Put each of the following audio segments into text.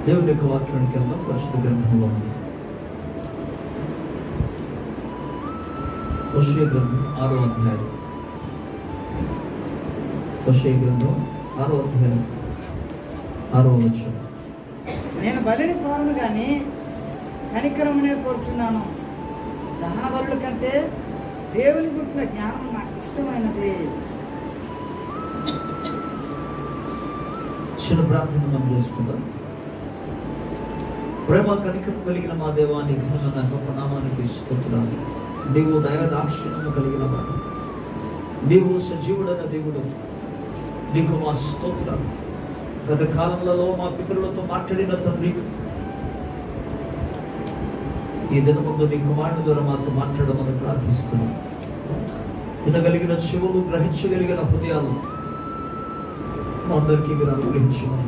దేవుని యొక్క వాక్యానికి వెళ్దాం. పరిశుద్ధ గ్రంథంలో ఉంది హోషేయ గ్రంథం 6వ అధ్యాయం. హోషేయ గ్రంథం 6వ అధ్యాయం 6వ వచనం. నేను బలిని కోరను కానీ కనికరమునే కోరుచున్నాను. దహన బలుల కంటే దేవుని గురించిన జ్ఞానం నాకు ఇష్టమైనది. చిన్న ప్రార్థన మనం చేసుకుందాం. ప్రేమ కనికరం కలిగిన మా దేవాన్ని ఘనమైన గొప్ప నామానికి స్తోత్రాలు. నీవు దయాదాక్షిణ్యము కలిగిన వాడు, నీవు సజీవుడైన దేవుడు, నీకు మా స్తోత్రాలు. గత కాలంలో మా పితరులతో మాట్లాడిన తండ్రి, ఈ దినముందు నీ కుమారుని ద్వారా మాతో మాట్లాడమని ప్రార్థిస్తున్నాం. వినగలిగిన చెవులు, గ్రహించగలిగిన హృదయాలు మా అందరికీ మీరు అనుగ్రహించమని,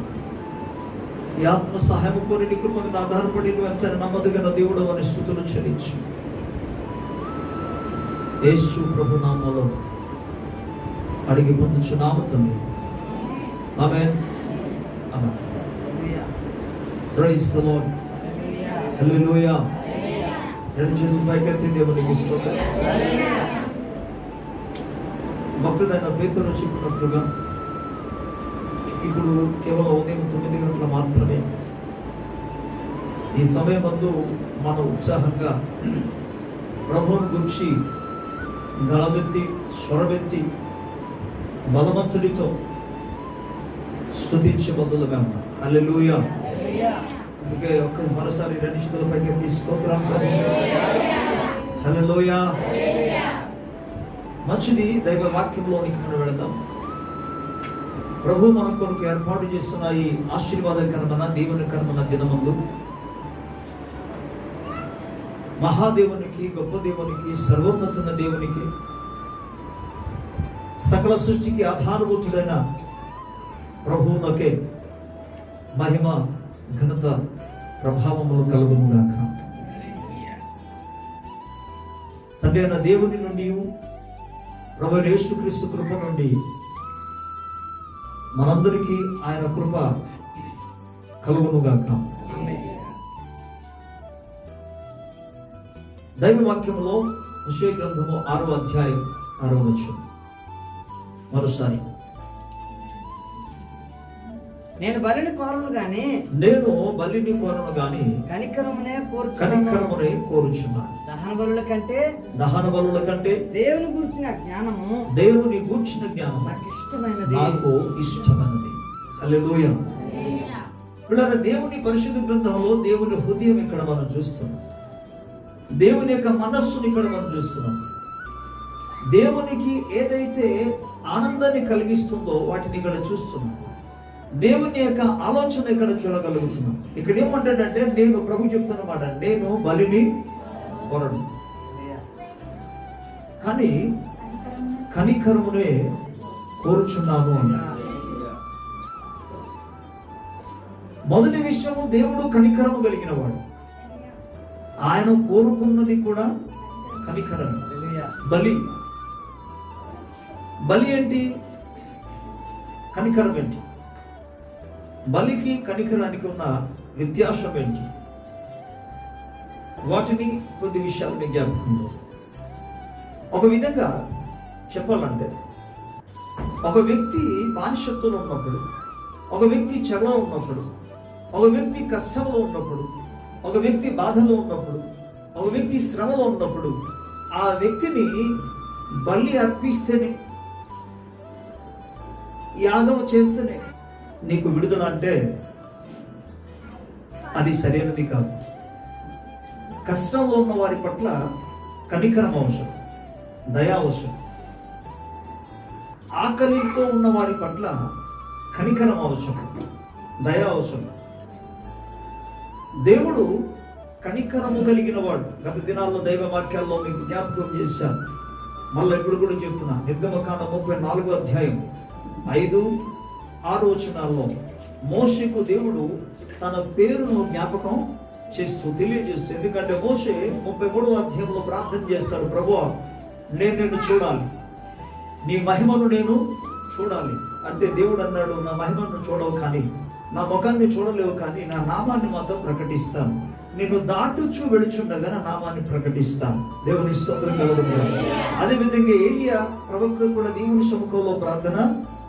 ఈ ఆత్మ సహాయం కోరి నీ కృప మీద ఆధారపడి నువ్వు ఎంత నమ్మదగిన దేవుడు అని స్తుతులు చెల్లించు. యేసు ప్రభు నామములో అడిగి పొందుచున్నాము తండ్రి. Amen. Amen. Praise the lord. Hallelujah. రెండు చేతులు పైకెత్తి దేవునికి స్తోత్రం. భక్తుడైన పేతురు చెప్పినట్లుగా ఇప్పుడు కేవలం ఉదయం 9 గంటల మాత్రమే. ఈ సమయమందు మనం ఉత్సాహంగా ప్రభువుని గురించి గళమెత్తి స్వరమెత్తి బలవంతుడితో స్తుతించే బదులుగా ఉన్నాం. హల్లెలూయా. అందుకే మరోసారి రెండు చేతుల పైకెత్తి స్తోత్రం. హల్లెలూయా. మంచిది. దైవ వాక్యంలోనికి మనం వెళదాం. ప్రభు మన కొరకు ఏర్పాటు చేస్తున్న ఈ ఆశీర్వాదకరమైన దీవెనకరమైన దినమందు మహాదేవునికి, గొప్ప దేవునికి, సర్వోన్నతున్న దేవునికి, సకల సృష్టికి ఆధారభూతుడైన ప్రభువునకే మహిమ, ఘనత, ప్రభావములు కలుగును గాక. తండ్రి అయిన దేవుని నుండి, ప్రభువైన యేసుక్రీస్తు కృప నుండి మనందరికీ ఆయన కృప కలుగును గాక. దైవ వాక్యంలో హోషేయ గ్రంథము 6వ అధ్యాయం 6వ వచనం. మరోసారి, నేను బలిని కోరను గాని కనికరమునే కోరుచున్నాను. దహన బలుల కంటే దేవుని గూర్చిన జ్ఞానము నాకు ఇష్టమైనది. హల్లెలూయా. పిల్లలు, దేవుని పరిశుద్ధ గ్రంథంలో దేవుని హృదయం ఇక్కడ మనం చూస్తున్నాం. దేవుని యొక్క మనస్సుని ఇక్కడ మనం చూస్తున్నాం. దేవునికి ఏదైతే ఆనందాన్ని కలిగిస్తుందో వాటిని ఇక్కడ చూస్తున్నాం. దేవుని యొక్క ఆలోచన ఇక్కడ చూడగలుగుతున్నాం. ఇక్కడ ఏమంటాడంటే, నేను ప్రభు చెప్తున్నమాట, నేను బలిని కోరను కానీ కనికరమునే కోరుచున్నాను అన్న. మొదటి విషయము, దేవుడు కనికరము కలిగిన వాడు. ఆయన కోరుకున్నది కూడా కనికరం. బలి ఏంటి? కనికరం ఏంటి? బలికి కనికరానికి ఉన్న వ్యత్యాసం ఏంటి? వాటిని కొద్ది విషయాలు జ్ఞాపకం చేస్తాం. ఒక విధంగా చెప్పాలంటే, ఒక వ్యక్తి బానిసత్వంలో ఉన్నప్పుడు, ఒక వ్యక్తి చెరలో ఉన్నప్పుడు, ఒక వ్యక్తి కష్టంలో ఉన్నప్పుడు, ఒక వ్యక్తి బాధలో ఉన్నప్పుడు, ఒక వ్యక్తి శ్రమలో ఉన్నప్పుడు, ఆ వ్యక్తిని బలి అర్పిస్తేనే, యాగం చేస్తేనే నీకు విడుదల అంటే అది సరైనది కాదు. కష్టంలో ఉన్న వారి పట్ల కనికరం అవసరం, దయా అవసరం. ఆకలితో ఉన్న వారి పట్ల కనికరం అవసరం, దయా అవసరం. దేవుడు కనికరము కలిగిన వాడు. గత దినాల్లో దైవ వాక్యాల్లో మీకు జ్ఞాపకం చేశాను, మళ్ళీ ఇప్పుడు కూడా చెప్తున్నా. నిర్గమకాండం 34వ అధ్యాయం 5-6 వచనాల్లో మోషేకు దేవుడు తన పేరును జ్ఞాపకం చేస్తూ తెలియజేస్తూ, ఎందుకంటే మోషే 33వ అధ్యాయంలో ప్రార్థన చేస్తాడు, ప్రభువా నేను నిన్ను చూడాలి, నీ మహిమను నేను చూడాలి. అంటే దేవుడు అన్నాడు, నా మహిమను చూడవు కానీ నా ముఖాన్ని చూడలేవు కానీ నా నామాన్ని మాత్రం ప్రకటిస్తాను. నేను దాటుచు వెళుచుండగా నా నామాన్ని ప్రకటిస్తాను. దేవుని స్తోత్రం కలుగును. అదే విధంగా ఏలియా ప్రవక్త కూడా దేవుని సముఖంలో ప్రార్థన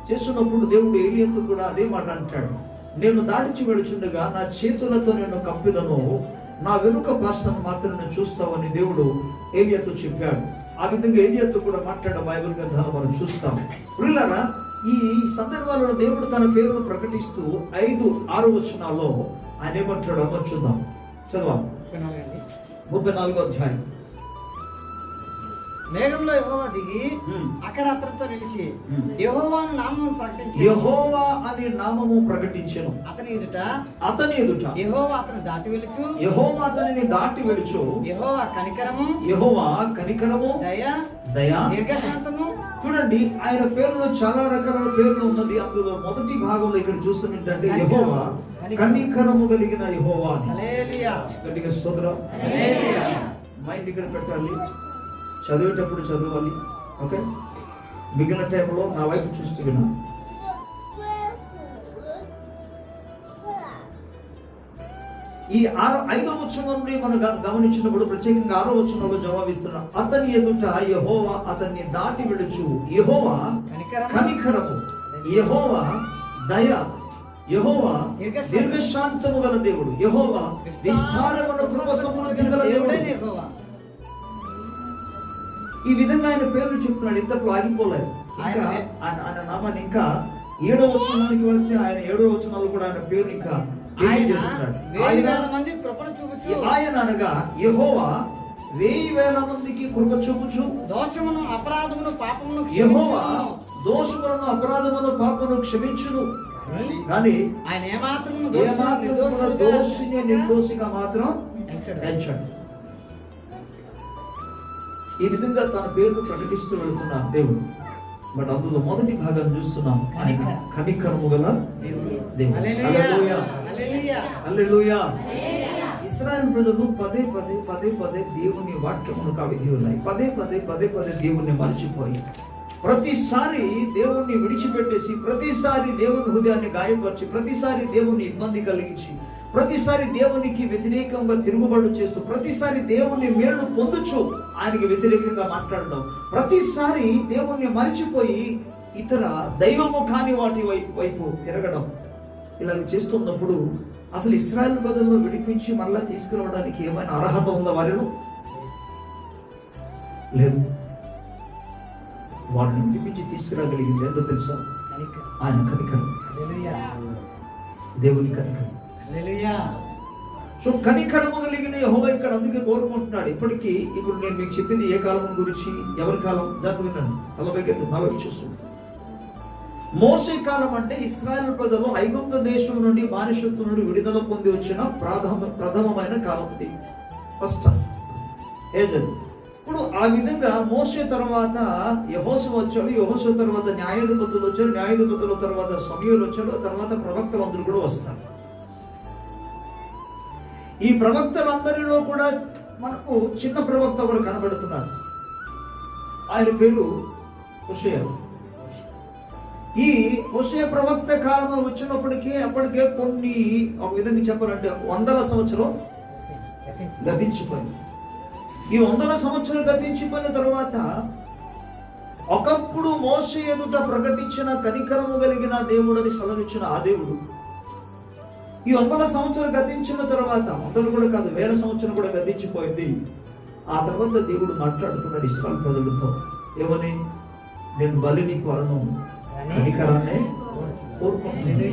చేస్తున్నప్పుడు దేవుడు ఏలియాతో కూడా అదే మాట అంటాడు, నేను దాటిచి వెళుచుండగా నా చేతులతో నేను కప్పిదను, నా వెనుక పార్శ్వం మాత్రం నేను చూస్తావని దేవుడు ఏలియాతో చెప్పాడు. ఆ విధంగా ఏలియాతో కూడా మాట్లాడే బైబిల్ గ్రంథాలు మనం చూస్తాం. ప్రియులారా, ఈ సందర్భాలలో దేవుడు తన పేరును ప్రకటిస్తూ 5-6 వచనాల్లో ఆయన ఏమంటాడు అమ్మ చూద్దాం. చదవాలి 34వ అధ్యాయం. మేఘంలో యెహోవా దిగి అక్కడ అతనితో నిలిచి యెహోవా నామమును ప్రకటించి యెహోవా అనే నామము ప్రకటించెను. అతని ఎదుట యెహోవా అతని దాటి వెలుచు యెహోవా అతనిని దాటి వెలుచు యెహోవా కనికరము దయ దీర్ఘశాంతము. చూడండి, ఆయన పేరులో చాలా రకాల పేర్లు ఉన్నది. అందులో మొదటి భాగంలో ఇక్కడ చూస్తున్నట్టే యెహోవా కనికరము కలిగిన యెహోవా. హల్లెలూయా. గట్టిగా స్తోత్రం. హల్లెలూయా. మైండ్ ఇక్కడ పెట్టాలి, చదివేటప్పుడు చదవాలి. ఓకే, మిగిలిన టైంలో నా వైపు చూస్తూ వినా. ఈ 5వ వచనం నుండి మనం గమనించినప్పుడు ప్రత్యేకంగా 6వ వచనంలో జవాబిస్తున్నాం. అతని ఎదుట యెహోవా అతన్ని దాటి వెడుచు, యెహోవా కనికరము, యెహోవా దయ, యెహోవా దీర్ఘశాంతము గల దేవుడు, యెహోవా విస్తారమైన కృప సమృద్ధి గల దేవుడు. ఈ విధంగా ఆయన పేర్లు చెప్తున్నాడు. ఇంతకు ఆగిపోలేదు. ఇంకా ఆయన నామాన్ని ఇంకా 7వ వచనానికి వెళ్తే ఆయన 7వ వచనాలు కూడా ఆయన పేరు ఇంకా తెలియజేస్తున్నాడు. ఆయన అనగా యెహోవా 1000 మందికి కృప చూపుచు దోషమును అపరాధమును పాపమును యెహోవా దోషములను అపరాధమును పాపమును క్షమించును. కానీ ఆయన ఏమాత్రము దోషిని నిర్దోషిగా మాత్రం ఎంచడు. ఈ విధంగా తన పేరును ప్రకటిస్తూ వెళ్తున్నాడు దేవుడు. బట్ అందులో మొదటి భాగం చూస్తున్నాం, ఆయన కనికరము గల దేవుడు. హల్లెలూయా. ఇశ్రాయేలు ప్రజలు పదే దేవుని వాక్యమునకు అవిధేయులై పదే దేవుణ్ణి మర్చిపోయి ప్రతిసారి దేవుణ్ణి విడిచిపెట్టేసి, ప్రతిసారి దేవుని హృదయాన్ని గాయపరిచి, ప్రతిసారి దేవుని ఇబ్బంది కలిగించి, ప్రతిసారి దేవునికి వ్యతిరేకంగా తిరుగుబాటు చేస్తూ, ప్రతిసారి దేవుని మేలు పొందుచు ఆయనకి వ్యతిరేకంగా మాట్లాడడం, ప్రతిసారి దేవుణ్ణి మరిచిపోయి ఇతర దైవము కాని వాటి వైపు తిరగడం, ఇలా చేస్తున్నప్పుడు అసలు ఇశ్రాయేలు ప్రజలను విడిపించి మరలా తీసుకురావడానికి ఏమైనా అర్హత ఉందా వారిలో? లేదు. వారిని విడిపించి తీసుకురాగలిగింది ఏంటో తెలుసా? ఆయన కనికరం, దేవుని కనికరం. సో కనికరము కలిగిన యెహోవా ఇక్కడ అందుకే కోరుకుంటున్నాడు. ఇప్పటికీ ఇప్పుడు నేను మీకు చెప్పింది ఏ కాలం గురించి, ఎవరి కాలం దాని వినండి. 40 చూస్తుంది. మోషే కాలం అంటే ఇశ్రాయేలు ప్రజలు ఐగుప్తు దేశం నుండి బానిసత్వం నుండి విడుదల పొంది వచ్చిన ప్రథమమైన కాలం ఇది. First age. ఇప్పుడు ఆ విధంగా మోషే తర్వాత యెహోషువ వచ్చాడు, యెహోషువ తర్వాత న్యాయాధిపతులు వచ్చారు, న్యాయాధిపతుల తర్వాత సమూయేలు వచ్చాడు, తర్వాత ప్రవక్తలందరూ కూడా వస్తారు. ఈ ప్రవక్తలందరిలో కూడా మనకు చిన్న ప్రవక్త ఒకరు కనబడుతున్నారు. ఆయన పేరు హోషేయ. ఈ హోషేయ ప్రవక్త కాలంలో వచ్చినప్పటికీ అప్పటికే కొన్ని, ఒక విధంగా చెప్పాలంటే 100 సంవత్సరం గతించిపోయింది. ఈ 100 సంవత్సరాలు గతించిపోయిన తర్వాత ఒకప్పుడు మోషే ఎదుట ప్రకటించిన కనికరము కలిగిన దేవుడని సెలవిచ్చిన ఆ దేవుడు ఈ 100 సంవత్సరాలు గతించిన తర్వాత, 100 కూడా కాదు, 1000 సంవత్సరం కూడా గతించిపోయింది. ఆ తర్వాత దేవుడు మాట్లాడుతున్నాడు ఇశ్రాయేలు ప్రజలతో. ఏమని? నేను బలిని కొలను, కనికరాన్ని కోరుకుంటున్నాను.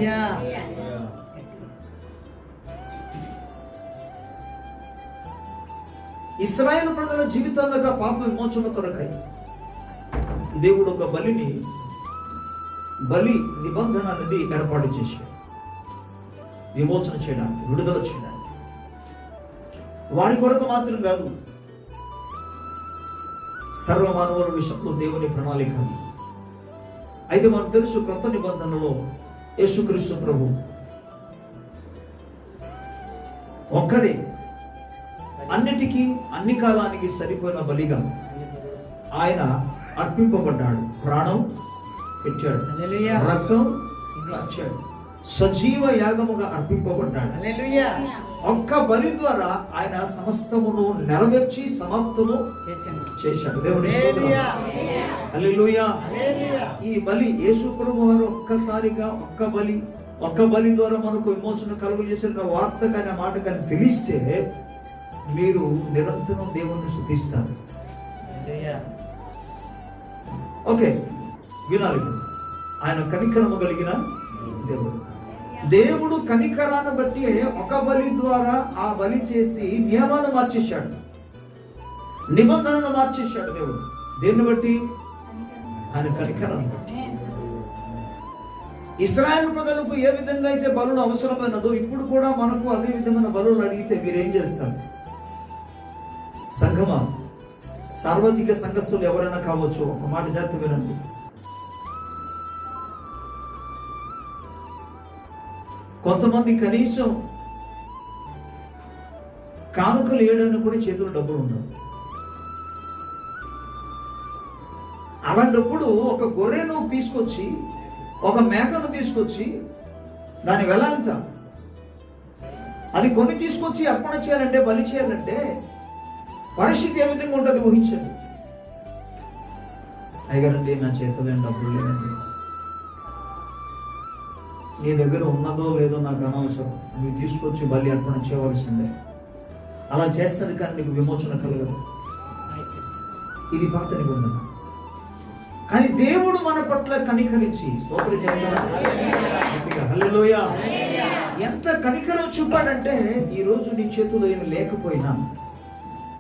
ఇశ్రాయేలు ప్రజల జీవితాలుగా పాప విమోచన కొరకై దేవుడు ఒక బలి నిబంధన అనేది ఏర్పాటు చేశాడు. విమోచన చేయడానికి, విడుదల చేయడానికి. వారి కొరకు మాత్రం కాదు, సర్వమానవుల విషయంలో దేవుని ప్రణాళిక. అయితే మనకు తెలుసు క్రొత్త నిబంధనలో యేసుక్రీస్తు ప్రభు ఒక్కడే అన్నిటికీ అన్ని కాలానికి సరిపోయిన బలిగా ఆయన అర్పింపబడ్డాడు. ప్రాణం పెట్టాడు, రక్తం కాచాడు. సజీవ యాగముగా అర్పింపబడ్డాడు. హల్లెలూయా. ఒక్క బలి ద్వారా ఆయన సమస్తమును నెరవేర్చి సమాప్తము చేశాడు. దేవుని స్తోత్రం. హల్లెలూయా. హల్లెలూయా. హల్లెలూయా. ఈ బలి యేసు ప్రభువు వారు ఒక్కసారిగా ఒక్క బలి ద్వారా మనకు విమోచన కలుగు చేసిన వార్త కానీ ఆ మాట కానీ తెలిస్తే మీరు నిరంతరం దేవుణ్ణి స్తుతిస్తారు. హల్లెలూయా. ఓకే, వినాలి. ఆయన కనికరము కలిగిన దేవుడు కనికరాన్ని బట్టి ఒక బలి ద్వారా ఆ బలి చేసి నియమాలను మార్చేశాడు, నిబంధనలు మార్చేశాడు. దేవుడు దేన్ని బట్టి? ఆయన కనికరాన్ని బట్టి. ఇశ్రాయేలు ప్రజలకు ఏ విధంగా అయితే బలులు అవసరమైనదో ఇప్పుడు కూడా మనకు అదే విధమైన బలులు అడిగితే మీరేం చేస్తారు? సంఘమా, సార్వత్రిక సంఘస్థులు ఎవరైనా కావచ్చు, ఒక మాట జాగ్రత్త వినండి. కొంతమంది కనీసం కానుకలు వేయడానికి కూడా చేతులు డబ్బులు ఉండవు. అలాంటప్పుడు ఒక గొర్రెను తీసుకొచ్చి, ఒక మేకను తీసుకొచ్చి, దాని వెల ఎంత? అది కొని తీసుకొచ్చి అర్పణ చేయాలంటే, బలి చేయాలంటే పరిస్థితి ఏ విధంగా ఉంటుంది ఊహించండి. అయ్యగారండి, నా చేతిలో ఏం డబ్బులు లేదండి. నీ దగ్గర ఉన్నదో లేదో నాకు అనవసరం, నువ్వు తీసుకొచ్చి బలి అర్పణ చేయవలసిందే. అలా చేస్తాను కానీ నీకు విమోచన కలగదు. ఇది పాత నిబంధన. కానీ దేవుడు మన పట్ల కనికరించి, స్తోత్రం చెప్తారా? హల్లెలూయా. ఎంత కనికరం చూపాడంటే, ఈ రోజు నీ చేతిలో ఏమి లేకపోయినా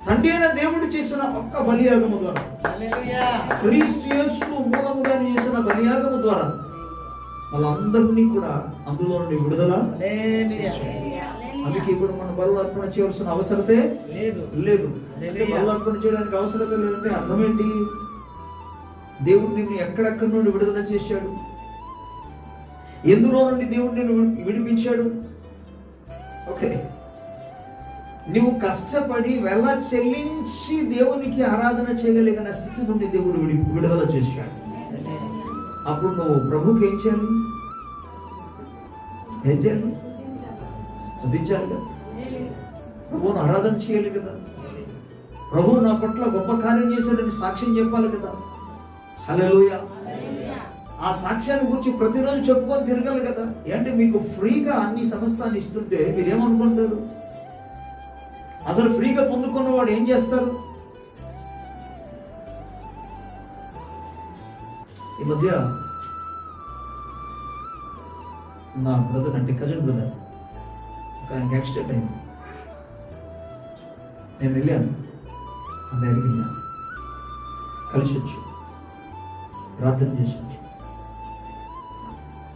తండ్రి అయిన దేవుడు చేసిన ఒక్క బలియాగము ద్వారా, క్రీస్తు యేసు మూలముగా చేసిన బలియాగము ద్వారా వాళ్ళందరినీ కూడా అందులో నుండి విడుదల. అందుకే ఇప్పుడు మనం బలు అర్పణ చేయవలసిన అవసరతే లేదు. బలు అర్పణ చేయడానికి అవసరత లేదంటే అర్థం ఏంటి? దేవుడు నిన్ను ఎక్కడెక్కడి నుండి విడుదల చేశాడు, ఎందులో నుండి దేవుడు నిన్ను విడిపించాడు. ఓకే, నువ్వు కష్టపడి వెళ్ళ చెల్లించి దేవునికి ఆరాధన చేయగలిగిన స్థితి నుండి దేవుడు విడుదల చేశాడు. అప్పుడు నువ్వు ప్రభుకి ఏం చేయాలి? స్తుతించాలి కదా, ప్రభువును ఆరాధన చేయాలి కదా, ప్రభువు నా పట్ల గొప్ప కార్యం చేశాడని సాక్ష్యం చెప్పాలి కదా. హల్లెలూయా. ఆ సాక్ష్యాన్ని గురించి ప్రతిరోజు చెప్పుకొని తిరగాలి కదా. అంటే మీకు ఫ్రీగా అన్ని సమస్తాన్ని ఇస్తుంటే మీరేమనుకుంటారు? అసలు ఫ్రీగా పొందుకున్న వాడు ఏం చేస్తారు? ఈ మధ్య నా బ్రదర్, అంటే కజిన్ బ్రదర్, ఆయనకి యాక్సిడెంట్ అయింది. నేను వెళ్ళాను, ఆ దగ్గరికి వెళ్ళాను, కలిసి వచ్చి ప్రార్థన చేసి వచ్చి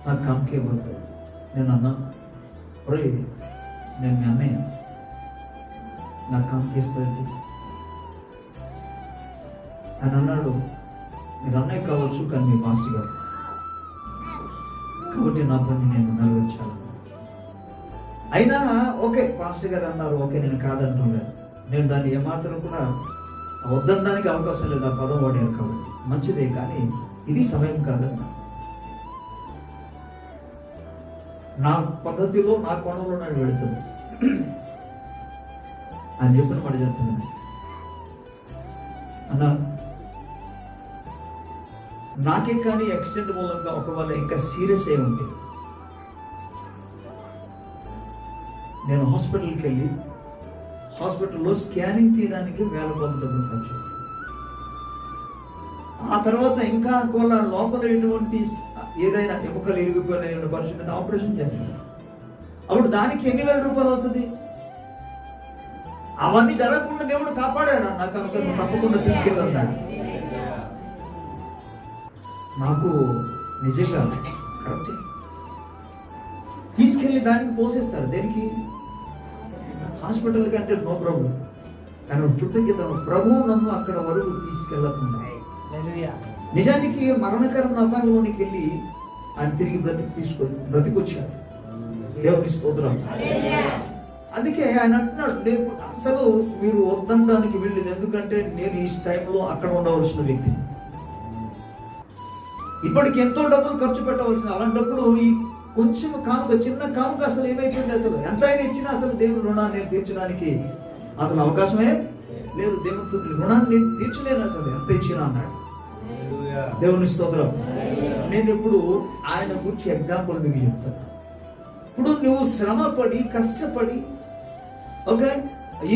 నాకు కాంకే పోతాడు. నేను అన్నా, ఒరే నేను మీ అన్నయ్య, నాకు కాంకేస్తాడు. ఆయన అన్నాడు, మీరు అన్నయ్య కావచ్చు కానీ మీ మాస్టర్ గారు కాబట్టి నా పని నేను నెరవేర్చాను. అయినా ఓకే, మాస్టర్ గారు అన్నారు, ఓకే, నేను కాదంటున్నాను. నేను దాన్ని ఏమాత్రం కూడా వద్దనడానికి అవకాశం లేదు. ఆ పదం వాడారు కాబట్టి మంచిదే, కానీ ఇది సమయం కాదన్నా. నా పద్ధతిలో, నా కోణంలో నేను వెళుతున్నాను అని చెప్పిన మాట చెప్తున్నాను. అన్నా, నాకే కానీ యాక్సిడెంట్ మూలంగా ఒకవేళ ఇంకా సీరియస్ అయి ఉంటే నేను హాస్పిటల్కి వెళ్ళి హాస్పిటల్లో స్కానింగ్ తీయడానికి 1000 డబ్బులు ఖర్చు. ఆ తర్వాత ఇంకా ఒకవేళ లోపల ఎటువంటి ఏదైనా ఎముకలు ఇరిగిపోయిన పరిస్థితి ఆపరేషన్ చేస్తాను. అప్పుడు దానికి ఎన్ని వేల రూపాయలు అవుతుంది? అవన్నీ జరగకుండా దేవుడు కాపాడాడు. నాకు కనుక నువ్వు తప్పకుండా తీసుకెళ్ళాడు. నాకు నిజంగా కరెక్టే. తీసుకెళ్ళి దానికి పోసేస్తారు. దేనికి? హాస్పిటల్ కంటే నో ప్రాబ్లం. కానీ కృతజ్ఞత, ప్రభువు నన్ను అక్కడ వరకు తీసుకెళ్ళకుండా నిజానికి మరణకరమైన అపాయంలోనికి వెళ్ళి ఆయన తిరిగి బ్రతికొచ్చాడు. దేవుని స్తోత్రం. అందుకే ఆయన అంటున్నాడు, నేను అసలు మీరు వద్దనడానికి వెళ్ళేది, ఎందుకంటే నేను ఈ టైంలో అక్కడ ఉండవలసిన వ్యక్తి. ఇప్పటికి ఎంతో డబ్బులు ఖర్చు పెట్టవలసిన, అలాంటప్పుడు ఈ కొంచెం కానుక, చిన్న కానుక అసలు ఏమైపోయింది? అసలు ఎంత అయినా ఇచ్చినా అసలు దేవుని రుణాన్ని తీర్చడానికి అసలు అవకాశమే లేదు. దేవునితో రుణాన్ని తీర్చలేను అసలు ఎంత ఇచ్చినా అన్నాడు. దేవుని స్తోత్రం. నేను ఇప్పుడు ఆయన గురించి ఎగ్జాంపుల్ మీకు చెప్తాను. ఇప్పుడు నువ్వు శ్రమపడి కష్టపడి ఓకే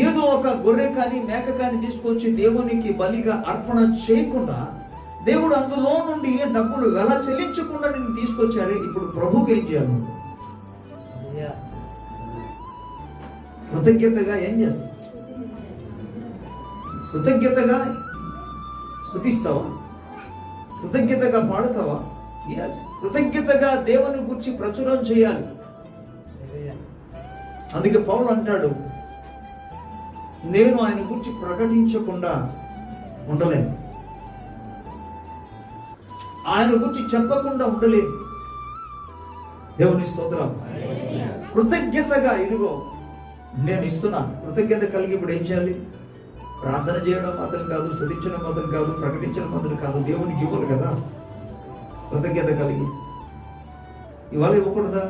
ఏదో ఒక గొర్రె కానీ మేక కానీ తీసుకొచ్చి దేవునికి బలిగా అర్పణ చేయకుండా, దేవుడు అందులో నుండి డబ్బులు వెల చెల్లించకుండా నిన్ను తీసుకొచ్చాడు. ఇప్పుడు ప్రభుకి ఏం చేయాలి? కృతజ్ఞతగా ఏం చేస్తావు? కృతజ్ఞతగా స్తుతిస్తావా? కృతజ్ఞతగా పాడుతావా? ఎస్, కృతజ్ఞతగా దేవుని గురించి ప్రచురం చేయాలి. అందుకే పౌలు అంటాడు, నేను ఆయన గురించి ప్రకటించకుండా ఉండలేను, ఆయన గురించి చెప్పకుండా ఉండలేను. దేవుని స్తోత్రం. కృతజ్ఞతగా ఇదిగో నేను ఇస్తున్నా. కృతజ్ఞత కలిగి ఇప్పుడు ఏం చేయాలి? ప్రార్థన చేయడం మాత్రం కాదు, స్తుతించడం మాత్రం కాదు, ప్రకటించడం మాత్రం కాదు, దేవునికి ఇవ్వాలి కదా. కృతజ్ఞత కలిగి ఇవాళ ఇవ్వకూడదా?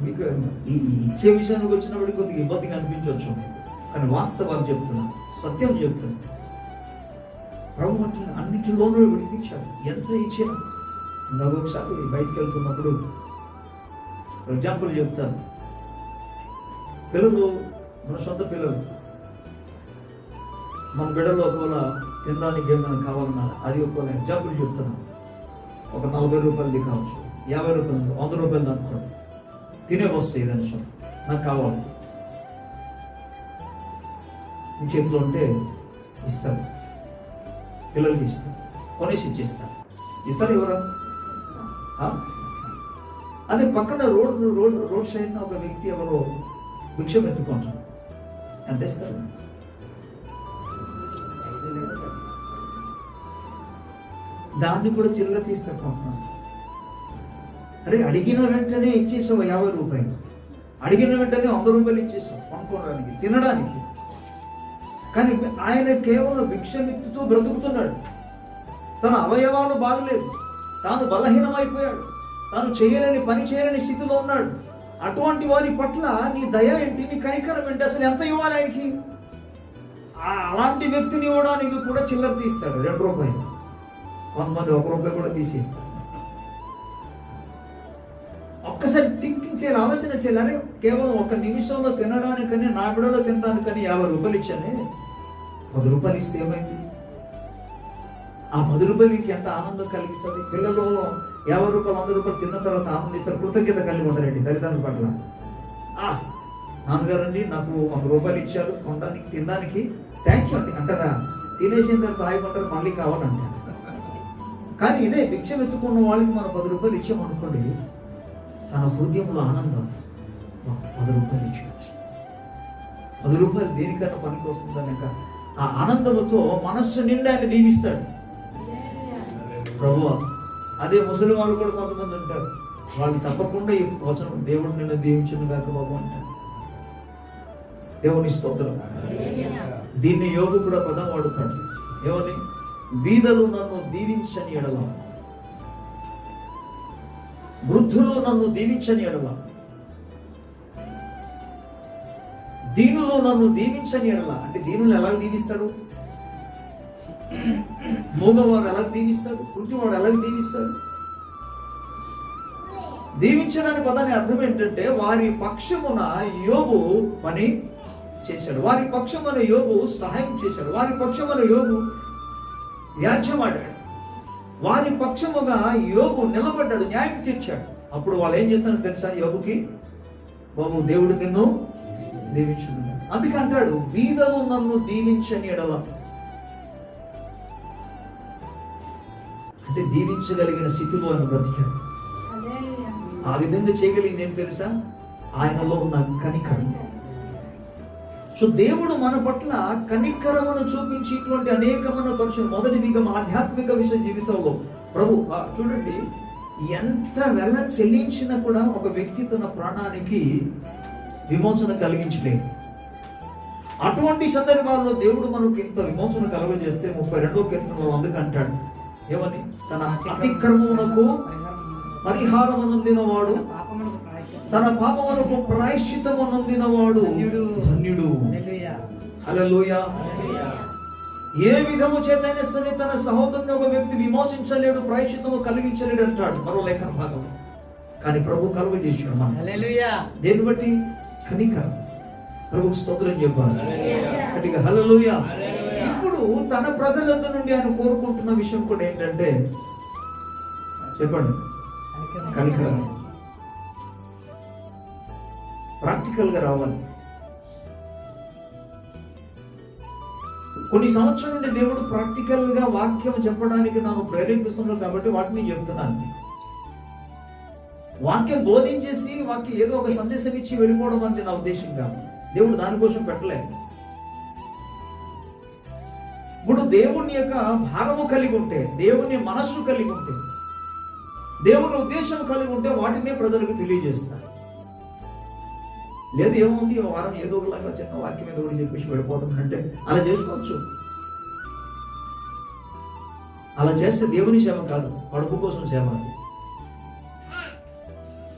మీకు ఈ ఇచ్చే విషయానికి వచ్చినప్పుడు కొద్దిగా ఇబ్బందిగా అనిపించవచ్చు, కానీ వాస్తవాలు చెప్తున్నా, సత్యం చెప్తున్నా. ప్రభు అంటే అన్నిటిలోనూ విడిపించాడు. ఎంత ఇచ్చాను. నాకు ఒకసారి బయటికి వెళ్తున్నప్పుడు ఎగ్జాంపుల్ చెప్తాను. పిల్లలు, మన సొంత పిల్లలు, మన బిడ్డలు ఒకవేళ తినడానికి ఏమైనా కావాలన్నా, అది ఒకవేళ ఎగ్జాంపుల్ చెప్తున్నాను. ఒక 40 రూపాయలది కావచ్చు, 50 రూపాయలు, 100 రూపాయలు అనుకోండి. తినే వస్తువు ఏదైనా సరే నాకు కావాలి, మీ చేతిలో ఉంటే ఇస్తారు. పిల్లలకి ఇస్తారు, కొనేసి ఇచ్చేస్తారు. ఇస్తారు ఎవరా? అదే పక్కన రోడ్ సైడ్ ఒక వ్యక్తి ఎవరో భిక్షం ఎత్తుకుంటారు. ఎంత ఇస్తారు? దాన్ని కూడా చిల్లర తీస్తారు కొంటున్నారు. అరే, అడిగిన వెంటనే ఇచ్చేసావు 50 రూపాయలు, అడిగిన వెంటనే 100 రూపాయలు ఇచ్చేసావు కొనుక్కోవడానికి, తినడానికి. కానీ ఆయన కేవలం భిక్షమెత్తుతూ బ్రతుకుతున్నాడు. తన అవయవాలు బాగలేదు, తాను బలహీనమైపోయాడు, తాను చేయలేని పని చేయలేని స్థితిలో ఉన్నాడు. అటువంటి వారి పట్ల నీ దయ ఏంటి, నీ కనికరం ఏంటి? అసలు ఎంత ఇవ్వాలి ఆయనకి? అలాంటి వ్యక్తిని ఇవ్వడానికి కూడా చిల్లర తీస్తాడు, 2 రూపాయలు. కొంతమంది 1 రూపాయి కూడా తీసేస్తారు. ఒక్కసారి థింకింగ్ చేయాలి, ఆలోచన చేయాలి. అరే, కేవలం 1 నిమిషంలో తినడానికని, నా బిడలో తినడానికని 50 రూపాయలు ఇచ్చానే, 10 రూపాయలు ఇస్తే ఏమైంది? ఆ 10 రూపాయలు మీకు ఎంత ఆనందం కలిగిస్తుంది? పిల్లలు 50 రూపాయలు 100 రూపాయలు తిన్న తర్వాత ఆనందిస్తారు, కృతజ్ఞత కలిగి ఉంటారండి తల్లిదండ్రుల పట్ల. నాన్నగారండి నాకు 100 రూపాయలు ఇచ్చారు కొనడానికి, తినడానికి, థ్యాంక్ యూ అండి అంటారా? తినేసిన తర్వాత తాగుకుంటారు, మళ్ళీ కావాలంటారు. కానీ ఇదే భిక్షం ఎత్తుకున్న వాళ్ళకి మనం 10 రూపాయలు ఇచ్చామనుకోండి, తన హృదయంలో ఆనందం. 10 రూపాయలు ఇచ్చాడు, 10 రూపాయలు దేనికన్నా పనికి వస్తుందనక ఆ ఆనందంతో మనస్సు నిండా ఆయన దీవిస్తాడు. ప్రభువా, అదే ముసలి వాళ్ళు కూడా కొంతమంది ఉంటారు, వాళ్ళు తప్పకుండా ఈ వచనం దేవుడు నిన్ను దీవించును గాక బాబు అంటారు. దేవుని స్తోత్రం. దీన్ని యోగు కూడా పదం వాడుతాడు, ఏమని? బీదలు నన్ను దీవించని ఎడల, వృద్ధులు నన్ను దీవించని ఎడల, దీనులు నన్ను దీవించని ఎడల. అంటే దీనులు ఎలాగ దీవిస్తాడు? మూగవాడు ఎలాగ దీవిస్తాడు? కుంటివాడు ఎలాగ దీవిస్తాడు? దీవించడానికి పదాన్ని అర్థం ఏంటంటే, వారి పక్షమున యోబు పని చేశాడు, వారి పక్షమున యోబు సహాయం చేశాడు, వారి పక్షమున యోబు వ్యాజ్యమాడాడు, వారి పక్షముగా యోబు నిలబడ్డాడు, న్యాయం తీర్చాడు. అప్పుడు వాళ్ళు ఏం చేస్తారో తెలుసా? యోబుకి, బాబు దేవుడు నిన్ను దీవించును. అందుకే అంటాడు, బీదలు నన్ను దీవించని ఎడల. అంటే దీవించగలిగిన స్థితిలో ఆయన బ్రతికాడు. ఆ విధంగా చేయగలిగింది ఏం తెలుసా? ఆయనలో ఉన్న కనికరం. సో దేవుడు మన పట్ల కనికరమును చూపించి ఇటువంటి అనేకమైన పరిచయం. మొదటి విగం ఆధ్యాత్మిక విషయ జీవితంలో ప్రభు చూడండి, ఎంత వెల చెల్లించినా కూడా ఒక వ్యక్తి తన ప్రాణానికి విమోచన కలిగించలేదు. అటువంటి సందర్భాల్లో దేవుడు మనకు ఇంత విమోచన కలగజేస్తే 32వ కీర్తనలో అందుకంటాడు, ఏమని? తన అతిక్రమమునకు పరిహారము నొందిన వాడు తన పాపములకు ప్రాయశ్చిత్తము నొందినవాడు ధన్యుడు. ధన్యుడు. హల్లెలూయా. హల్లెలూయా. హల్లెలూయా. ఏ విధము చేతైనా సరే తన సహోదరుని ఒక వ్యక్తి విమోచించలేడు, ప్రాయశ్చిత్తము కలిగించలేడు అంటాడు మరో లేఖన భాగం. కానీ ప్రభు కలుగ చేశాడు మనం. హల్లెలూయా. దేన్ని బట్టి? కనికరం. ప్రభుకు స్తోత్రం చెప్పాలి. గట్టిగా హల్లెలూయా. ఇప్పుడు తన ప్రజలందరి నుండి ఆయన కోరుకుంటున్న విషయం కూడా ఏంటంటే, చెప్పండి, కనికరం. ప్రాక్టికల్ గా రావాలి. కొన్ని సంవత్సరాల నుండి దేవుడు ప్రాక్టికల్ గా వాక్యం చెప్పడానికి నన్ను ప్రేరేపిస్తున్నాడు కాబట్టి వాటిని చెప్తున్నాను. వాక్యం బోధించేసి వాక్యం ఏదో ఒక సందేశం ఇచ్చి వెళ్ళిపోవడం అంతే నా ఉద్దేశం కాదు. దేవుడు దానికోసం పెట్టలేదు. ఇప్పుడు దేవుని యొక్క భాగము కలిగి ఉంటే, దేవుని మనస్సు కలిగి ఉంటే, దేవుని ఉద్దేశం కలిగి ఉంటే వాటినే ప్రజలకు తెలియజేస్తారు. లేదు ఏముంది వారం ఏదో ఒకలాగా చిన్న వాక్యం ఏదో ఒకటి చెప్పేసి వెళ్ళిపోవడం అంటే అలా చేసుకోవచ్చు. అలా చేస్తే దేవుని సేవ కాదు, కడుపు కోసం సేవ.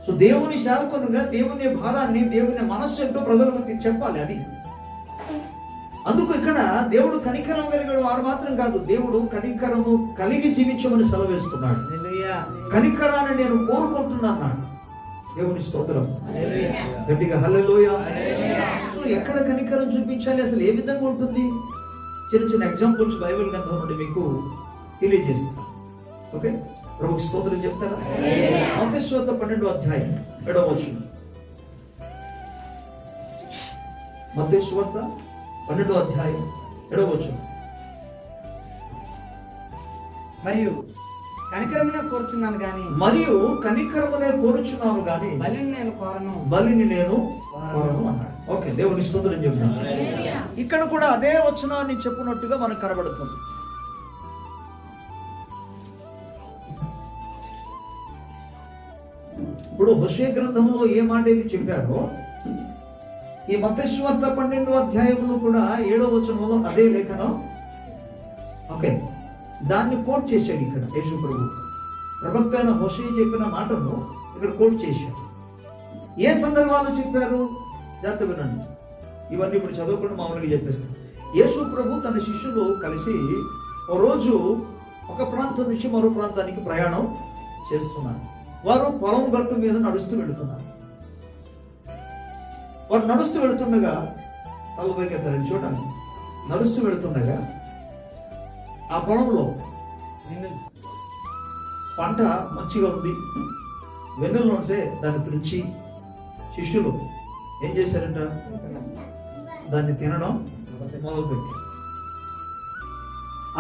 సో దేవుని సేవకునుగా దేవుని భారాన్ని, దేవుని మనస్సు ఎంతో ప్రజలకు చెప్పాలి. అది అందుకు ఇక్కడ దేవుడు కనికరం కలిగిన వారు మాత్రం కాదు, దేవుడు కనికరము కలిగి జీవించమని సెలవేస్తున్నాడు. హల్లెలూయా. కనికరాన్ని నేను కోరుకుంటున్నాను. దేవుని స్తోత్రం. హల్లెలూయా. గట్టిగా హల్లెలూయా. హల్లెలూయా. సో ఎక్కడ కనికరం చూపించాలి, అసలు ఏ విధంగా ఉంటుంది? చిన్న చిన్న ఎగ్జాంపుల్స్ బైబిల్ గ్రంథం నుండి మీకు తెలియజేస్తాను. ఓకే, ప్రభుకు స్తోత్రం చెప్తారా? మత్తయి సువార్త 12వ అధ్యాయం 7వ వచనం. మత్తయి సువార్త 12వ అధ్యాయం 7వ వచనం. మరియు కనికరమునే కోరుచున్నాను గాని బలిని నేను కోరను అన్నాడు. ఓకే, దేవుని స్తోత్రం చెప్తాను. ఇక్కడ కూడా అదే వచనాన్ని చెప్పినట్టుగా మనకు కనబడుతుంది. ఇప్పుడు హోషే గ్రంథంలో ఏ మాట ఏది చెప్పారో ఈ మత్తయి సువార్త 12వ అధ్యాయంలో కూడా 7వ వచనంలో అదే లేఖనం. ఓకే, దాన్ని కోట్ చేశాడు ఇక్కడ యేసు ప్రభు. ప్రవక్త అయిన హోషే చెప్పిన మాటను ఇక్కడ కోట్ చేశాడు. ఏ సందర్భాలు చెప్పారు జాగ్రత్త వినండి. ఇవన్నీ ఇప్పుడు చదువుకుంటూ మామూలుగా చెప్పేస్తాం. యేసు ప్రభు తన శిష్యులు కలిసి ఓ రోజు ఒక ప్రాంతం నుంచి మరో ప్రాంతానికి ప్రయాణం చేస్తున్నారు. వారు పొలం గట్టు మీద నడుస్తూ వెళుతున్నారు. వారు నడుస్తూ వెళుతుండగా తలపైకి ఎత్తారని చూడండి. నడుస్తూ వెళుతుండగా ఆ పొలంలో పంట మంచిగా ఉంది, వెన్నులు ఉంటే దాన్ని తుంచి శిష్యులు ఏం చేశారంట? దాన్ని తినడం మొదలుపెట్టి.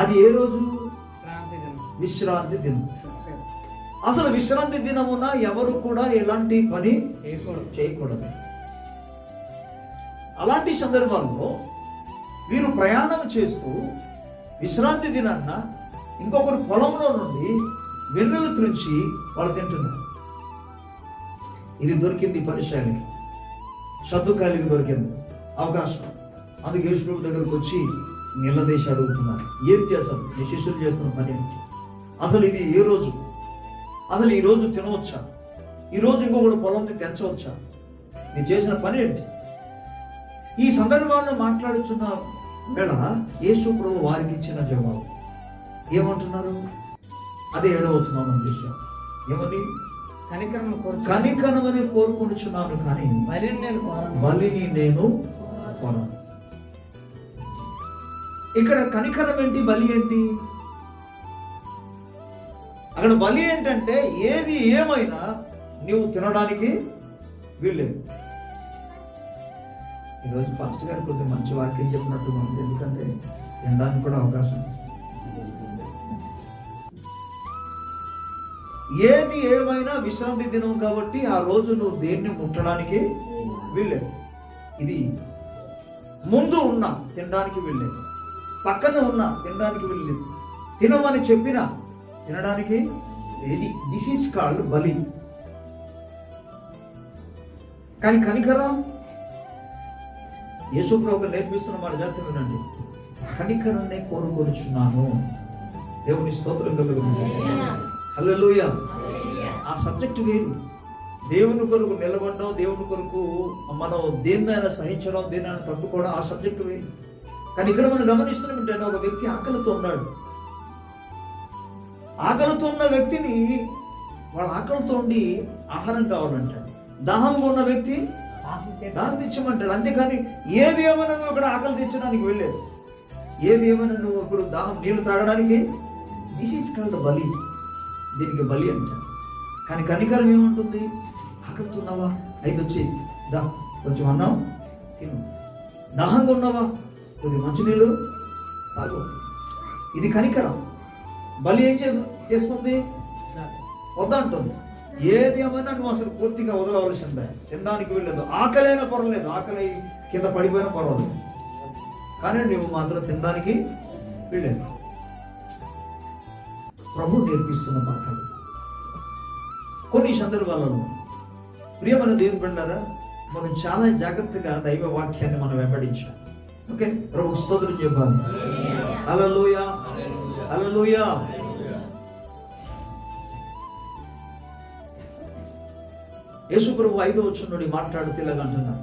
అది ఏ రోజు? విశ్రాంతి దినం. అసలు విశ్రాంతి దినమున ఎవరు కూడా ఎలాంటి పని చేయకూడదు. అలాంటి సందర్భాల్లో వీరు ప్రయాణం చేస్తూ విశ్రాంతి దినాన్న ఇంకొకరు పొలంలో నుండి వెన్నులు త్రుంచి వాళ్ళు తింటున్నారు. ఇది దొరికింది పరిచయానికి, సద్దుకాయలకి దొరికింది అవకాశం. అందుకే యేసు ప్రభు దగ్గరకు వచ్చి నిలదీసి అడుగుతున్నారు, ఏం చేస్తాం నీ శిష్యులు చేస్తున్న పని ఏంటి? అసలు ఇది ఏ రోజు? అసలు ఈ రోజు తినవచ్చా? ఈ రోజు ఇంకొకటి పొలంని తెంచవచ్చా? మీరు చేసిన పని ఏంటి? ఈ సందర్భాల్లో మాట్లాడుతున్న వేళ యేసు ప్రభు వారికి ఇచ్చిన జవాబు ఏమంటున్నారు? అదే 7వ వచనం మనం చూసాం. ఏమని? కనికరమని కోరుకుంటున్నాను కానీ బలిని నేను కోరను. ఇక్కడ కనికరం ఏంటి, బలి ఏంటి? అక్కడ బలి ఏంటంటే ఏది ఏమైనా నీవు తినడానికి వీల్లేదు. ఈరోజు పాస్టర్ గారు కొద్దిగా మంచి వాక్యం చెప్పినట్టుగా ఉంది, ఎందుకంటే తినడానికి కూడా అవకాశం. ఏది ఏమైనా విశ్రాంతి దినం కాబట్టి ఆ రోజు నువ్వు దేన్ని ముట్టడానికి వీల్లేదు. ఇది ముందు ఉన్నా తినడానికి వీల్లేదు, పక్కన ఉన్నా తినడానికి వీల్లేదు, తినమని చెప్పినా తినడానికి. ఇది దిస్ ఈస్ కాల్డ్ బలి. కానీ కనికరం యేసు ప్రభు నేర్పిస్తున్న మాట జాగ్రత్త వినండి. కనికరాన్ని కోరుకొనుచున్నాను. దేవుని స్తోత్రం కలుగుతుంది. హల్లెలూయా. ఆ సబ్జెక్ట్ వేరు, దేవుని కొరకు నిలబడడం, దేవుని కొరకు మనం దేన్నైనా సహించడం, దేన్నైనా తప్పుకోవడం, ఆ సబ్జెక్టు వేరు. కానీ ఇక్కడ మనం గమనిస్తున్నాం ఏంటంటే, ఒక వ్యక్తి ఆకలితో ఉన్నాడు. ఆకలితో ఉన్న వ్యక్తిని, వాళ్ళ ఆకలితో ఉండి ఆహారం కావాలంటాడు. దాహంగా ఉన్న వ్యక్తి దాహం తెచ్చమంటాడు. అంతేకాని ఏది ఏమైనా నువ్వు ఇక్కడ ఆకలి తెచ్చడానికి వెళ్ళలేదు, ఏది ఏమైనా నువ్వు ఇప్పుడు దాహం నీళ్లు తాగడానికి, దిస్ ఈజ్ కాల్డ్ బలి, దీనికి బలి అంటాడు. కానీ కనికరం ఏముంటుంది? ఆకలితున్నావా, అయితే వచ్చి దా కొంచెం అన్నం తిను. దాహంగా ఉన్నావా, కొద్ది మంచినీళ్ళు తాగు. ఇది కనికరం. బలి ఏం చేస్తుంది? వద్దంటుంది. ఏది ఏమైనా నువ్వు అసలు పూర్తిగా వదలవలసిందే, తినడానికి వెళ్ళలేదు. ఆకలైనా పర్వాలేదు, ఆకలి కింద పడిపోయినా పర్వాలేదు, కానీ నువ్వు మాత్రం తినడానికి వెళ్ళలేదు. ప్రభు నేర్పిస్తున్న మాటలు. కొన్ని సందర్భాలలో ప్రియమైన దేవుని బిడ్డలారా, మనం చాలా జాగ్రత్తగా దైవ వాక్యాన్ని మనం వెంబడించాం. ఓకే, ప్రభు స్తోత్రం చెప్పాలి. హల్లెలూయా, హల్లెలూయా. యేసు ప్రభు 5వ వచనంలో మాట్లాడుతూ ఇలాగ అంటున్నాడు.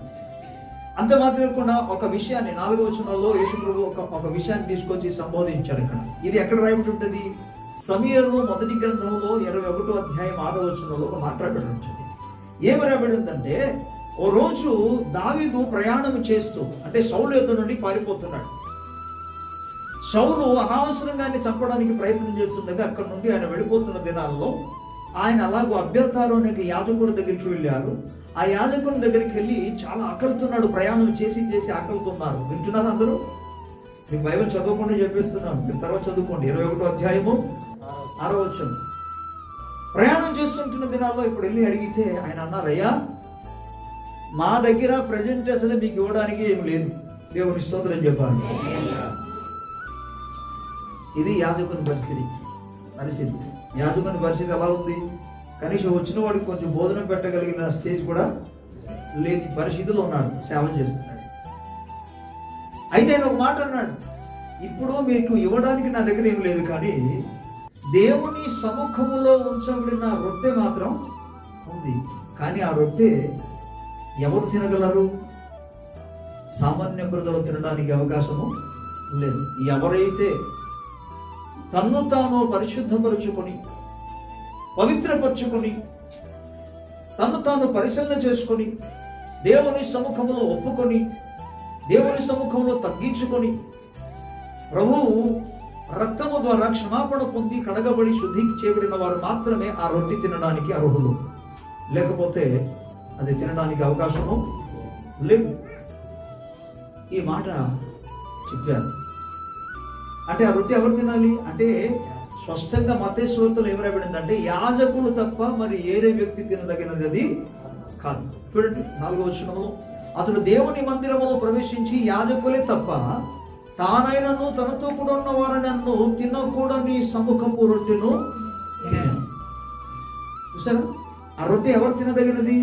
అంత మాత్రం కూడా ఒక విషయాన్ని 4వ వచనంలో యేసు ప్రభు ఒక విషయాన్ని తీసుకొచ్చి సంబోధించాడు. ఇక్కడ ఇది ఎక్కడ రాయబడి ఉంటుంది? సమూయేలు మొదటి గ్రంథంలో 21వ అధ్యాయం 6వ వచనంలో మాట్లాడబడి ఉంటుంది. ఏమి రాయబడి ఉందంటే, ఓ రోజు దావీదు ప్రయాణం చేస్తూ, అంటే సౌలు యుద్ధ నుండి పారిపోతున్నాడు. సౌలు అనవసరంగా ఆయన చంపడానికి ప్రయత్నం చేస్తుండగా అక్కడ నుండి ఆయన వెళ్ళిపోతున్న దినాల్లో ఆయన అలాగూ అభ్యర్థాలు అనే యాజకుడి దగ్గరికి వెళ్ళారు. ఆ యాజకుని దగ్గరికి వెళ్ళి చాలా ఆకలితున్నాడు, ప్రయాణం చేసి చేసి ఆకలితున్నారు. వింటున్నారు అందరూ? మీకు బైబిల్ చదవకుండా చెప్పేస్తున్నాను, మీరు తర్వాత చదువుకోండి. 21వ అధ్యాయము 6వ వచనం. ప్రయాణం చేస్తుంటున్న దినాల్లో ఇప్పుడు వెళ్ళి అడిగితే ఆయన అన్నారు, అయ్యా మా దగ్గర ప్రజెంట్ అసలు మీకు ఇవ్వడానికి ఏమి లేదు, దేవుని స్తోత్రం చెప్పాలి. ఇది యాజకుని పరిస్థితి. యాజకుని పరిస్థితి ఎలా ఉంది? కనీసం వచ్చిన వాడికి కొంచెం భోజనం పెట్టగలిగిన స్టేజ్ కూడా లేని పరిస్థితిలో ఉన్నాడు, సేవ చేస్తున్నాడు. అయితే ఆయన ఒక మాట అన్నాడు, ఇప్పుడు మీకు ఇవ్వడానికి నా దగ్గర ఏం లేదు, కానీ దేవుని సముఖములో ఉంచబడిన రొట్టె మాత్రం ఉంది. కానీ ఆ రొట్టె ఎవరు తినగలరు? సామాన్య ప్రజలు తినడానికి అవకాశము లేదు. ఎవరైతే తన్ను తాను పరిశుద్ధపరుచుకొని, పవిత్రపరుచుకొని, తను తాను పరిశీలన చేసుకొని, దేవుని సముఖంలో ఒప్పుకొని, దేవుని సముఖంలో తగ్గించుకొని, ప్రభువు రక్తము ద్వారా క్షమాపణ పొంది కడగబడి శుద్ధి చేయబడిన వారు మాత్రమే ఆ రొట్టె తినడానికి అర్హులు. లేకపోతే అది తినడానికి అవకాశము లేదు. ఈ మాట చెప్పారు. అంటే ఆ రొట్టె ఎవరు తినాలి అంటే, స్పష్టంగా మత్తయి సువార్తలో ఏమి రాయబడిందంటే, యాజకులు తప్ప మరి ఏరే వ్యక్తి తినదగినది అది కాదు. చూడండి 4వ వచనంలో, అతడు దేవుని మందిరములో ప్రవేశించి యాజకులే తప్ప తానైనను తనతో కూడా ఉన్న వారినన్ను తినకూడని సముఖపు రొట్టెను తినను. చూసారా? ఆ రొట్టె ఎవరు తినదగినది?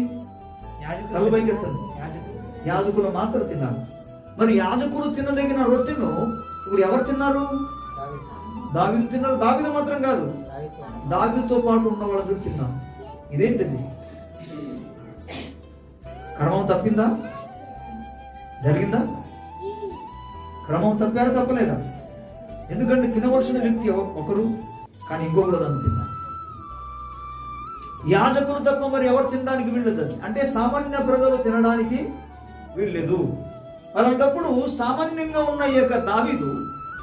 యాజకులు మాత్రం తినాలి. మరి యాజకులు తినదగిన రొట్టెను ఇప్పుడు ఎవరు తిన్నారు? దావీదు తిన్నారు. దావీదు మాత్రం కాదు, దావీదుతో పాటు ఉన్న వాళ్ళందరూ తిన్నారు. ఇదేంటిది? క్రమం తప్పిందా? జరిగిందా? క్రమం తప్పారా? తప్పలేదా? ఎందుకంటే తినవలసిన వ్యక్తి ఒకరు, కానీ ఇంకొకరు దాన్ని తిన్నారు. యాజకులు తప్ప మరి ఎవరు తినడానికి వీల్లేదు. అంటే సామాన్య ప్రజలు తినడానికి వీల్లేదు. అలాంటప్పుడు సామాన్యంగా ఉన్న ఈ యొక్క దావీదు,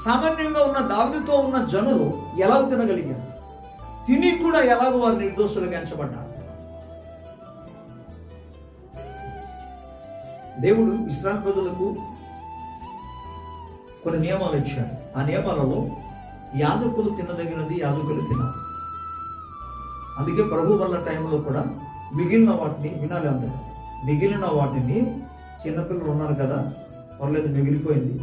సామాన్యంగా ఉన్న దావీదుతో ఉన్న జనులు ఎలా తినగలిగారు? తిని కూడా ఎలాగో వారు నిర్దోషులుగా ఎంచబడ్డారు. దేవుడు ఇశ్రాయేలు ప్రజలకు కొన్ని నియమాలు ఇచ్చాడు. ఆ నియమాలలో యాజకులు తినదగినది యాజకులు తినాలి. అందుకే ప్రభు వల్ల టైంలో కూడా మిగిలిన వాటిని వినాలి. అంతే, మిగిలిన వాటిని చిన్నపిల్లలు ఉన్నారు కదా, వాళ్ళది మిగిలిపోయింది,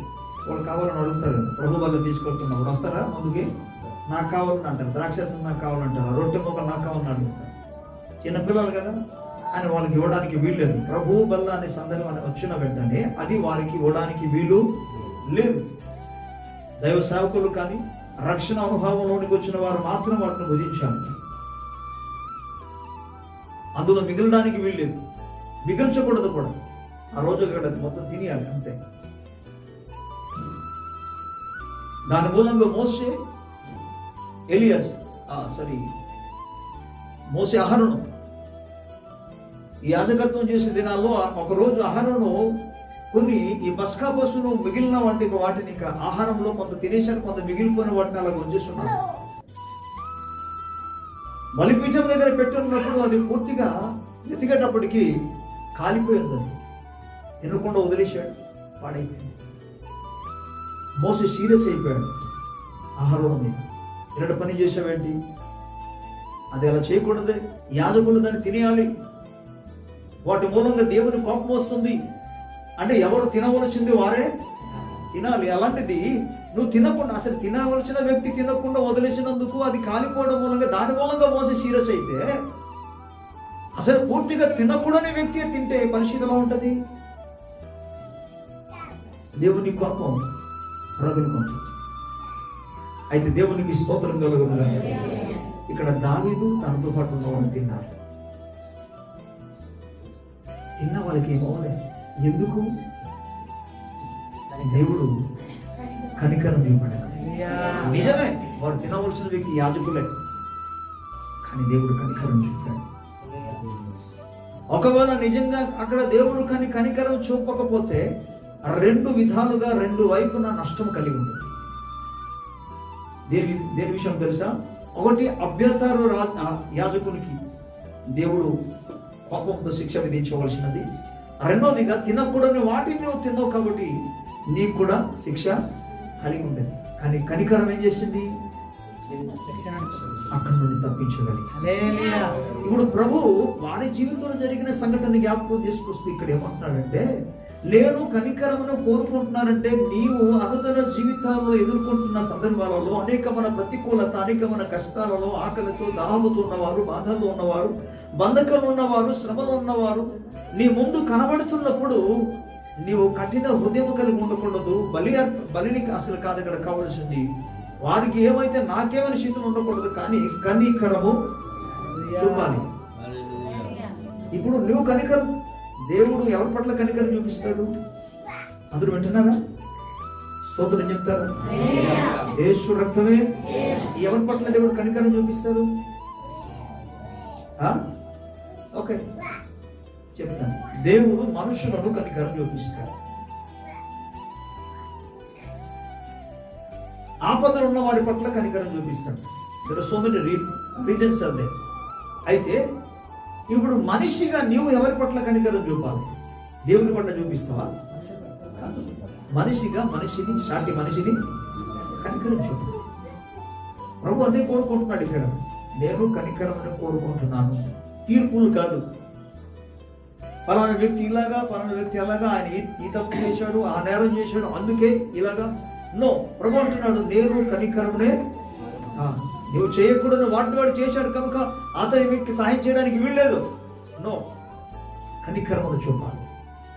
వాళ్ళు కావాలని అడుగుతారు కదా, ప్రభు వల్ల తీసుకొస్తున్నారు, వస్తారా ముందుకి? నాకు కావాలని అంటారు, ద్రాక్షరసం నాకు కావాలంటారు, రొట్టె మొక్కలు నాకు కావాలని అడుగుతారు. చిన్నపిల్లలు కదా అని వాళ్ళకి ఇవ్వడానికి వీల్లేదు. ప్రభు బల్ల అనే సందర్భం వచ్చిన వెంటనే అది వారికి ఇవ్వడానికి వీలు లేదు. దైవ సేవకులు కానీ రక్షణ అనుభవంలోనికి వచ్చిన వారు మాత్రం వాటిని భుజించాలి. అందులో మిగలడానికి వీల్లేదు, మిగిల్చకూడదు కూడా. ఆ రోజు అక్కడ మొత్తం తినేయాలి అంతే. దాని మూలంగా మోసే మోసే అహరోను ఈ యాజకత్వం చేసే దినాల్లో ఒకరోజు అహరోను కొన్ని ఈ పస్కా పశువులు మిగిలిన వాటిని ఇంకా ఆహారంలో కొంత తినేశారు, కొంత మిగిలిపోయిన వాటిని అలా ఉంచేస్తున్నారు. బలిపీఠం దగ్గర పెట్టున్నప్పుడు అది పూర్తిగా ఎతికేటప్పటికి కాలిపోయింది, తినకుండా వదిలేశాడు, పాడైపోయింది. మోసే సీరియస్ అయిపోయాడు ఆహారం మీద. ఇలాంటి పని చేసావేంటి, అది అలా చేయకూడదు, యాజకులు దాన్ని తినేయాలి, వాటి మూలంగా దేవుని కోపం వస్తుంది అంటే ఎవరు తినవలసింది వారే తినాలి. అలాంటిది నువ్వు తినకుండా, అసలు తినవలసిన వ్యక్తి తినకుండా వదిలేసినందుకు అది కాలిపోవడం మూలంగా దాని మూలంగా మోసే సీరియస్ అయితే, అసలు పూర్తిగా తినకూడని వ్యక్తి తింటే పరిస్థితి ఎలా ఉంటుంది? దేవుని కోపం రగులుకుంటుంది. అయితే దేవునికి స్తోత్రం కలుగును. ఇక్కడ దావీదు తనతో పాటు ఉన్నవాళ్ళు తిన్నారు. తిన్న వాళ్ళకి ఏమవ్వలే. ఎందుకు? దేవుడు కనికరం ఇవ్వబడాలి. నిజమే, వాడు తినవలసిన వ్యక్తి యాజకులే, కానీ దేవుడు కనికరం చూపాడు. ఒకవేళ నిజంగా అక్కడ దేవుడు కనికరం చూపకపోతే రెండు విధాలుగా రెండు వైపున నష్టం కలిగి ఉంటుంది. దేని విషయం తెలుసా? ఒకటి, అభ్యంతరు యాజకునికి దేవుడు కోపంతో శిక్ష విధించవలసినది. రెండోదిగా, తినకూడని వాటిని నువ్వు తిన్నావు కాబట్టి నీకు కూడా శిక్ష కలిగి ఉండేది. కానీ కనికరం ఏం చేసింది? అక్కడి నుండి తప్పించగలిగి. ఇప్పుడు ప్రభు వారి జీవితంలో జరిగిన సంఘటన జ్ఞాపకం తీసుకొస్తూ ఇక్కడ ఏమంటున్నాడంటే, నేను కనికరమును కోరుకుంటున్నానంటే నీవు అనుదిన జీవితాల్లో ఎదుర్కొంటున్న సందర్భాలలో అనేకమైన ప్రతికూలత, అనేకమైన కష్టాలలో, ఆకలితో దాహముతో ఉన్నవారు, బాధల్లో ఉన్నవారు, బంధకాలు ఉన్నవారు, శ్రమలు ఉన్నవారు నీ ముందు కనబడుతున్నప్పుడు నీవు కఠిన హృదయం కలిగి ఉండకూడదు. బలిని అసలు కాదు ఇక్కడ కావలసింది. వారికి ఏమైతే నాకేమైనా శీతం ఉండకూడదు, కానీ కనికరము చూపాలి. ఇప్పుడు నువ్వు కనికరం, దేవుడు ఎవరి పట్ల కనికరం చూపిస్తాడు? అందరూ వింటున్నారా? స్తోత్రం చెప్తారా? యేసు రక్తమే ఎవరి పట్ల దేవుడు కనికరం చూపిస్తాడు? ఓకే, చెప్తాను. దేవుడు మనుషులను కనికరం చూపిస్తాడు. ఆపదలు ఉన్న వారి పట్ల కనికరం చూపిస్తాడు. there are so many reasons are there. అయితే ఇప్పుడు మనిషిగా నీవు ఎవరి పట్ల కనికరం చూపాలి? దేవుని పట్ల చూపిస్తావా? మనిషిగా సాటి మనిషిని కనికరం చూపాలి. ప్రభు అదే కోరుకుంటున్నాడు ఇక్కడ. నేను కనికరమని కోరుకుంటున్నాను, తీర్పులు కాదు. పలానా వ్యక్తి ఇలాగా, పలానా వ్యక్తి అలాగా, ఆయన ఈ తప్పు చేశాడు, ఆ నేరం చేశాడు, అందుకే ఇలాగా. నో, ప్రభు అంటున్నాడు నేను కనికరమునే. నువ్వు చేయకూడదు వాటిని వాడు చేశాడు కనుక అతని మీకు సహాయం చేయడానికి వీల్లేదు. నో, కనికరమును చూపాలి.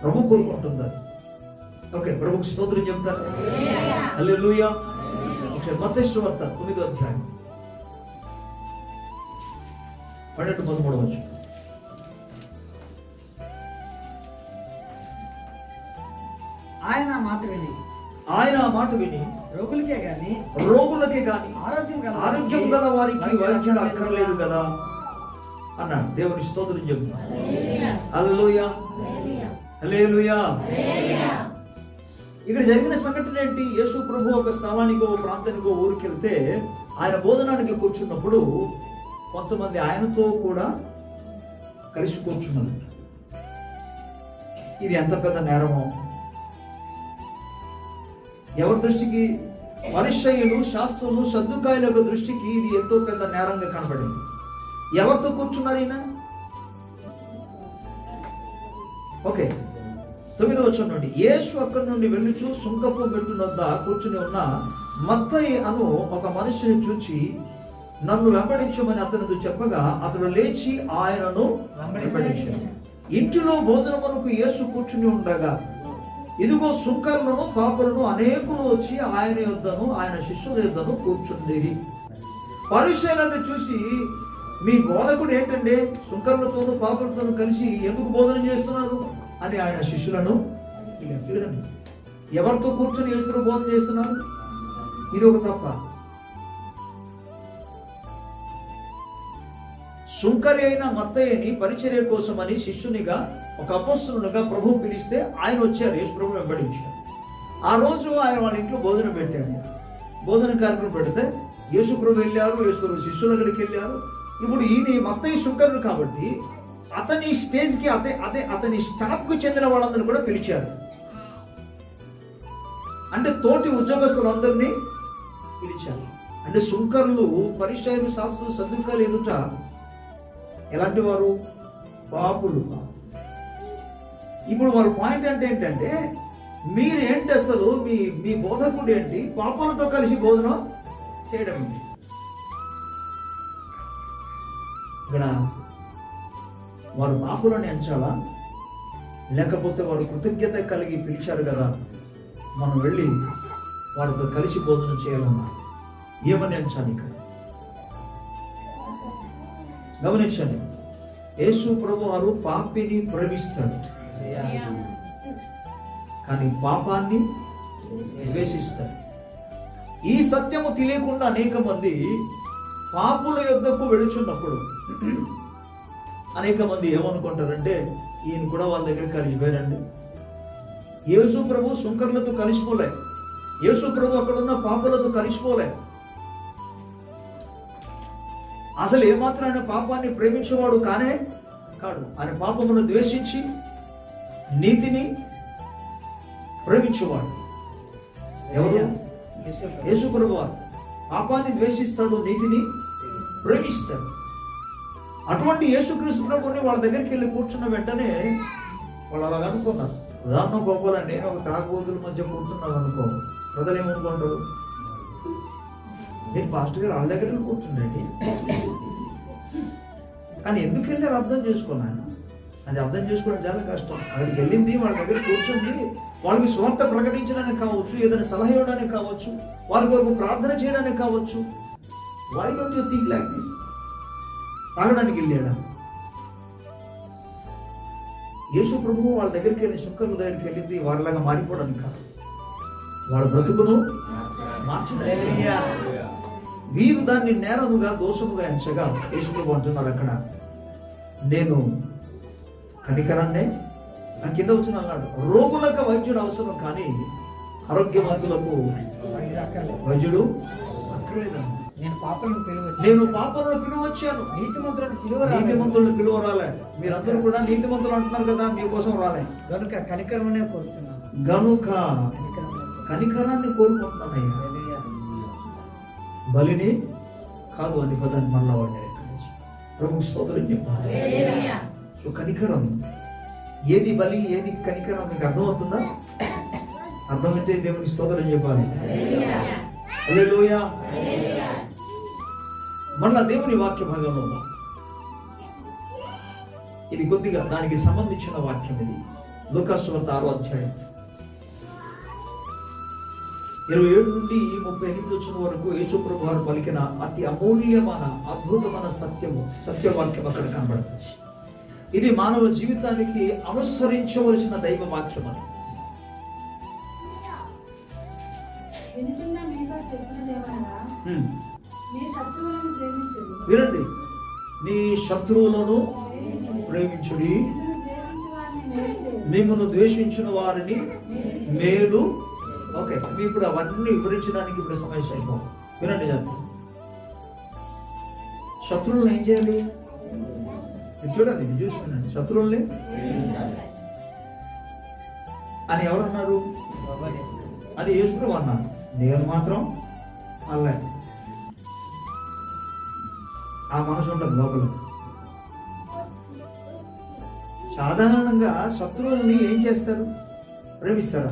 ప్రభు కోరుకుంటుంది. ఓకే, ప్రభుకి స్తోత్రం చెప్తారు. హల్లెలూయా. ఒకసారి మత్తయి సువార్త 9వ అధ్యాయం 12-13 ఆయన ఆ మాట విని రోగులకే గాని ఆరోగ్యం గల వారికి వైద్యుడు అక్కర్లేదు కదా అన్నాడు. దేవుని స్తోత్రం చెప్తున్నా. హల్లెలూయా, హల్లెలూయా. ఇక్కడ జరిగిన సంఘటన ఏంటి? యేసు ప్రభు ఒక స్థలానికో, ప్రాంతానికో, ఊరికి వెళ్తే ఆయన భోజనానికి కూర్చున్నప్పుడు కొంతమంది ఆయనతో కూడా కలిసి కూర్చున్నారు. ఇది ఎంత పెద్ద నేరమో! ఎవరి దృష్టికి? పరిసయ్యులు, శాస్త్రులు, సద్దుకాయుల యొక్క దృష్టికి ఇది ఎంతో పెద్ద నేరంగా కనబడింది. ఎవరితో కూర్చున్నారు ఈయన? ఓకే, 9వ వచనం నుండి, యేసు అక్కడి నుండి వెళ్ళుచు సుంకపు మెట్టు వద్ద కూర్చుని ఉన్న మత్తయి అను ఒక మనిషిని చూచి నన్ను వెంబడించమని అతనితో చెప్పగా అతడు లేచి ఆయనను వెంబడించాడు. ఇంటిలో భోజనమునకు యేసు కూర్చుని ఉండగా ఇదిగో సుంకరులను, పాపులను అనేకులు వచ్చి ఆయన యొద్దను, ఆయన శిష్యుల యొద్దను కూర్చుండిరి. పరిసయ్యులను చూసి మీ బోధకుడు ఏంటంటే సుంకరులతోనూ పాపులతోనూ కలిసి ఎందుకు బోధన చేస్తున్నారు అని ఆయన శిష్యులను చూడండి, ఎవరితో కూర్చొని యేసు బోధన చేస్తున్నారు? ఇది ఒక తప్ప. సుంకరి అయిన మత్తయ్యని పరిచర్య కోసమని శిష్యునిగా, ఒక అపొస్తలునిగా ప్రభు పిలిస్తే ఆయన వచ్చారు, యేసు ప్రభు వెంబడించారు. ఆ రోజు ఆయన వాళ్ళ ఇంట్లో భోజనం పెట్టారు. భోజన కార్యక్రమం పెడితే యేసు ప్రభు వెళ్ళారు, యేసు ప్రభు శిష్యుల దగ్గరికి వెళ్ళారు. ఇప్పుడు ఈయన మత్తయ్య సుంకరుడు కాబట్టి అతని స్టేజ్కి అతని స్టాఫ్కు చెందిన వాళ్ళందరూ కూడా పిలిచారు. అంటే తోటి ఉద్యోగస్తులందరినీ పిలిచారు. అంటే సుంకరులు పరిసయ్యులు శాస్త్రులు సద్దుకాలు ఎదుట ఎలాంటి వారు? పాపులు. ఇప్పుడు వాళ్ళ పాయింట్ అంటే ఏంటంటే, మీరేంటి అసలు, మీ బోధకుడు ఏంటి పాపులతో కలిసి బోధన చేయడం ఏంటి? ఇక్కడ వారు పాపులని ఎంచాలా, లేకపోతే వారు కృతజ్ఞత కలిగి పిలిచారు కదా మనం వెళ్ళి వారితో కలిసి బోధన చేయాలన్నా ఏమని ఎంచాలి? ఇక్కడ గమనించండి, యేసు ప్రభు వారు పాపిని ప్రేమిస్తాడు, కానీ పాపాన్ని ద్వేషిస్తాడు. ఈ సత్యము తెలియకుండా అనేక మంది పాపుల యొద్దకు వెళుచున్నప్పుడు అనేక మంది ఏమనుకుంటారంటే, ఈయన కూడా వాళ్ళ దగ్గర కలిసిపోయారండి. యేసు ప్రభు సుంకర్లతో కలిసిపోలే, యేసు ప్రభు అక్కడున్న పాపులతో కలిసిపోలే. అసలు ఏమాత్రం ఆయన పాపాన్ని ప్రేమించేవాడు కానే కాడు. ఆయన పాపమును ద్వేషించి నీతిని ప్రేమించేవాడు. ఎవరు? యేసు ప్రభు వారు పాపాన్ని ద్వేషిస్తాడు, నీతిని ప్రేమిస్తాడు. అటువంటి యేసుక్రీస్తు ప్రభుని వాళ్ళ దగ్గరికి వెళ్ళి కూర్చున్న వెంటనే వాళ్ళు అలాగ అనుకున్నారు. ఉదాహరణ గోపాల, నేను ఒక త్రాగుబోతుల మధ్య కూర్చున్నాను అనుకో, ప్రజలు ఏమనుకుంటారు? నేను పాస్టర్ గారు వాళ్ళ దగ్గర కూర్చున్నాండి. కానీ ఎందుకు వెళ్ళారు అర్థం చేసుకున్నాను. అది అర్థం చేసుకోవడం చాలా కష్టం. అక్కడికి వెళ్ళింది వాళ్ళ దగ్గర కూర్చుంది, వాళ్ళకి స్వార్థ ప్రకటించడానికి కావచ్చు, ఏదైనా సలహా ఇవ్వడానికి కావచ్చు, వారి కొరకు ప్రార్థన చేయడానికి కావచ్చు. Why don't you think like this? తాగడానికి వెళ్ళాడా? యేసు ప్రభువు వాళ్ళ దగ్గరికి వెళ్ళి, సుంకరుల దగ్గరికి వెళ్ళింది వాళ్ళలాగా మారిపోవడానికి కాదు, వాళ్ళ బ్రతుకును మార్చడానికి. వీరు దాన్ని నేరముగా, దోషముగా ఎంచగా యేసు ప్రభు అంటున్నారు అక్కడ, నేను కనికరాన్నే నా కింద వచ్చిన అన్నాడు. రోగులకు వైద్యుడు అవసరం, కానీ ఆరోగ్యవంతులకు వైద్యుడు అక్కర్లేదన్నాడు. నేను పాపలను పిలువచ్చాను, నీతిమంతులను పిలువరాలే. మీరందరూ కూడా నీతిమంతులు అంటున్నారు కదా, మీకోసం రాలే. గనుక కనికరమునే కోరుతున్నాను, గనుక కనికరాన్ని కోరుకుంటున్నానయ్యా, బలిని కాదు అని పదాన్ని మళ్ళా వాడారు. ప్రభు స్తోత్రం చెప్పాలి. సో కనికరం ఏది బలి, ఏది కనికరం మీకు అర్థమవుతుందా? అర్థమైతే దేవునికి స్తోత్రం చెప్పాలి. హల్లెలూయా. మళ్ళా దేవుని వాక్య భాగంలో ఇది కొద్దిగా దానికి సంబంధించిన వాక్యం. ఇది లూకాసు వార్త 6వ అధ్యాయం 27 నుండి 38 వచ్చిన వరకు యేసు ప్రభు వారు పలికిన అతి అమూల్యమైన, అద్భుతమైన సత్యవాక్యం అక్కడ కనబడుతుంది. ఇది మానవ జీవితానికి అనుసరించవలసిన దైవ వాక్యం అని. వినండి, నీ శత్రువులను ప్రేమించుడి, మిమ్మల్ని ద్వేషించిన వారిని మేలు. ఓకే, మీ ఇప్పుడు అవన్నీ వివరించడానికి ఇప్పుడు సమస్య అయిపోయింది. వినండి, శత్రువులను ఏం చేయాలి? చూడండి, చూసి వినండి. శత్రువుల్ని అని ఎవరన్నారు? అది యేసు ప్రభు అన్నారు. నేను మాత్రం అలా ఆ మనసు ఉంటుంది లోపల. సాధారణంగా శత్రువుల్ని ఏం చేస్తారు? ప్రేమిస్తారా?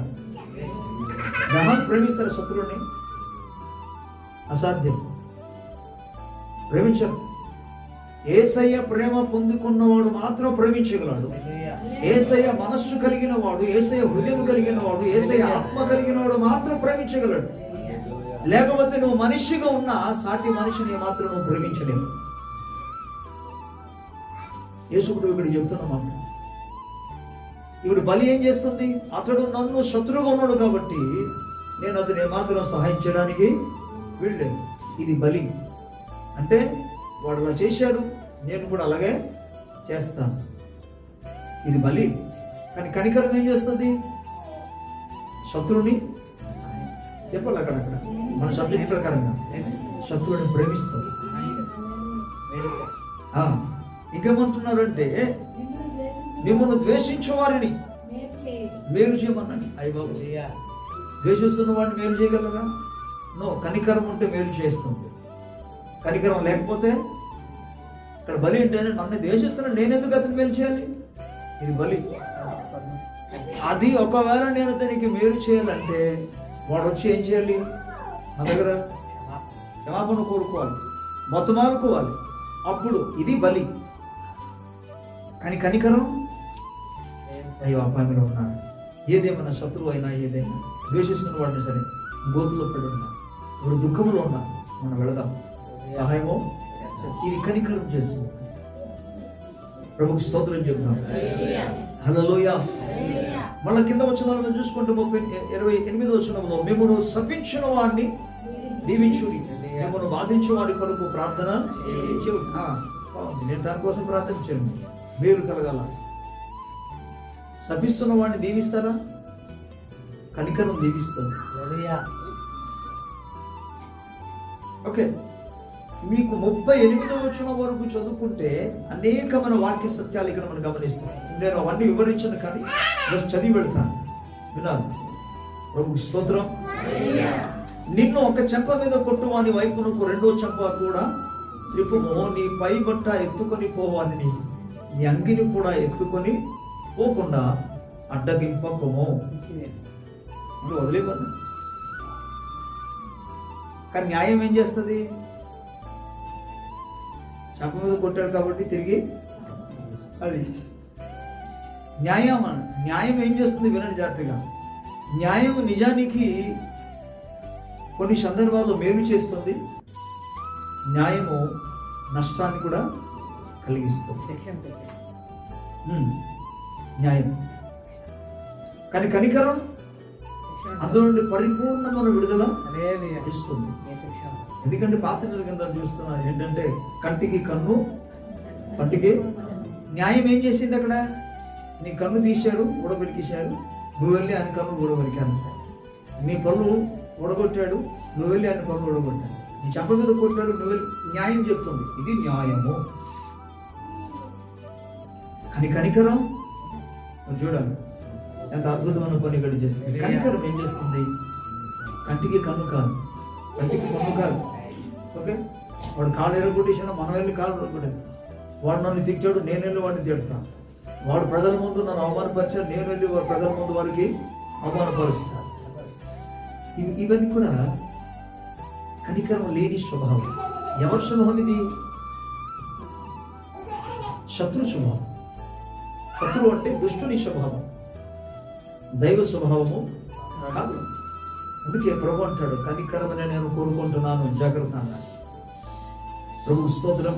జనాలు ప్రేమిస్తారా శత్రువుని? అసాధ్యం, ప్రేమించరు. యేసయ్య ప్రేమ పొందుకున్నవాడు మాత్రం ప్రేమించగలడు. యేసయ్య మనస్సు కలిగిన వాడు, యేసయ్య హృదయం కలిగిన వాడు, యేసయ్య ఆత్మ కలిగిన వాడు మాత్రం ప్రేమించగలడు. లేకపోతే నువ్వు మనిషిగా ఉన్న సాటి మనిషిని మాత్రం నువ్వు ప్రేమించలేవు. యేసుకుడు ఇక్కడ చెప్తున్నమాట. ఇప్పుడు బలి ఏం చేస్తుంది? అతడు నన్ను శత్రువుగా ఉన్నాడు కాబట్టి నేను అతను ఏమాత్రం సహాయం చేయడానికి వీళ్ళలేదు. ఇది బలి అంటే వాడు అలా చేశాడు, నేను కూడా అలాగే చేస్తాను. ఇది బలి. కానీ కనికరం ఏం చేస్తుంది? శత్రువుని చెప్పాలి అక్కడక్కడ మన సబ్జెక్ట్ ప్రకారంగా శత్రువుని ప్రేమిస్తుంది. ఇంకేమంటున్నారంటే మిమ్మల్ని ద్వేషించే వారిని మేలు చేయమన్నాడు. అయ్య బాబు, ద్వేషిస్తున్న వాడిని మేలు చేయగలరా? నో. కనికరం ఉంటే మేలు చేస్తుంది. కనికరం లేకపోతే ఇక్కడ బలి ఏంటంటే నన్ను ద్వేషిస్తున్నాను, నేను ఎందుకు అతను మేలు చేయాలి? ఇది బలి. అది ఒకవేళ నేను అతనికి మేలు చేయాలంటే వాడు వచ్చి ఏం చేయాలి? నా దగ్గర క్షమాపణ కోరుకోవాలి, మొత్తమారుకోవాలి. అప్పుడు ఇది బలి. కానీ కనికరం, అయ్యో అపాయంలో ఉన్నాడు, ఏదేమైనా శత్రువు అయినా ఏదైనా ద్వేషిస్తున్న వాడిని సరే గోతులో పడి ఉన్నా, ఇప్పుడు దుఃఖంలో ఉన్నా, మనం వెళదాం, సహాయమో. ఇది కనికరం చేస్తుంది. ప్రభుకి స్తోత్రం చెప్తాం. హల్లెలూయా. మళ్ళా కింద వచ్చిన మనం చూసుకుంటే 28వ వచనంలో మిమ్మల్ని శపించిన వారిని దీవించుడి, మిమ్మల్ని బాధించే వారి కొరకు ప్రార్థన చేయండి. నేను దానికోసం ప్రార్థన చేయండి, మేలు కలగాల. శపిస్తున్న వాడిని దీవిస్తారా? కనికరం దీవిస్తారు. ఓకే, మీకు 38వ వచనం వరకు చదువుకుంటే అనేకమైన వాక్య సత్యాలు ఇక్కడ మనం గమనిస్తాం. నేను అవన్నీ వివరించను కానీ జస్ట్ చదివి పెడతాను, వినాలి. ప్రభుకి స్తోత్రం. నిన్ను ఒక చెంప మీద కొట్టు వాని వైపునకు రెండో చెంప కూడా త్రిప్పుము, నీ పై బట్ట ఎత్తుకొని పోవాలని నీ అంగిని కూడా ఎత్తుకొని పోకుండా అడ్డగింపకము. నువ్వు వదిలేమన్నా. కానీ న్యాయం ఏం చేస్తుంది? చెంప మీద కొట్టాడు కాబట్టి తిరిగి అది న్యాయం. న్యాయం ఏం చేస్తుంది? వినండి జాగ్రత్తగా. న్యాయం నిజానికి కొన్ని సందర్భాల్లో మేలు చేస్తుంది, న్యాయము నష్టాన్ని కూడా కలిగిస్తుంది. న్యాయం. కానీ కనికరం అందులో నుండి పరిపూర్ణమైన విడుదల ఇస్తుంది. ఎందుకంటే పాత నిబంధన చూస్తున్నాను ఏంటంటే కంటికి కన్ను, పంటికి న్యాయం ఏం చేసింది? అక్కడ నీ కన్ను తీశాడు, ఊడబెరికేశాడు, నువ్వు వెళ్ళి ఆయన కన్ను ఊడబెరికాను. నీ పళ్ళు ఊడగొట్టాడు, నువ్వు వెళ్ళి ఆయన పళ్ళు ఊడగొట్టాడు. నీ చెంప మీద కొట్టాడు, నువ్వు వెళ్ళి. న్యాయం చెప్తుంది, ఇది న్యాయము. కానీ కనికరం చూడాలి ఎంత అద్భుతమైన పని ఇక్కడ చేస్తుంది. కనికరం ఏం చేస్తుంది? కంటికి కన్ను కాదు, కంటికి కన్ను కాదు. ఓకే, వాడు కాలు ఎరగొట్టేసాడు, మనం వెళ్ళి కాలు ఎరగొట్టేది. వాడు నన్ను తిట్టాడు, నేను వెళ్ళి వాడిని తిడతాను. వాడు ప్రజల ముందు నన్ను అవమానపరిచాడు, నేను వెళ్ళి వాడు ప్రజల ముందు వారికి అవమానపరుస్తాను. ఇవన్నీ కూడా కనికరం లేని స్వభావం. ఎవరి స్వభావం ఇది? శత్రు స్వభావం. శత్రువు అంటే దుష్టుని స్వభావం, దైవ స్వభావము కాదు. అందుకే ప్రభు అంటాడు, కనికరమని నేను కోరుకుంటున్నాను, జాగ్రత్త అన్నాడు. ప్రభు స్తోత్రం.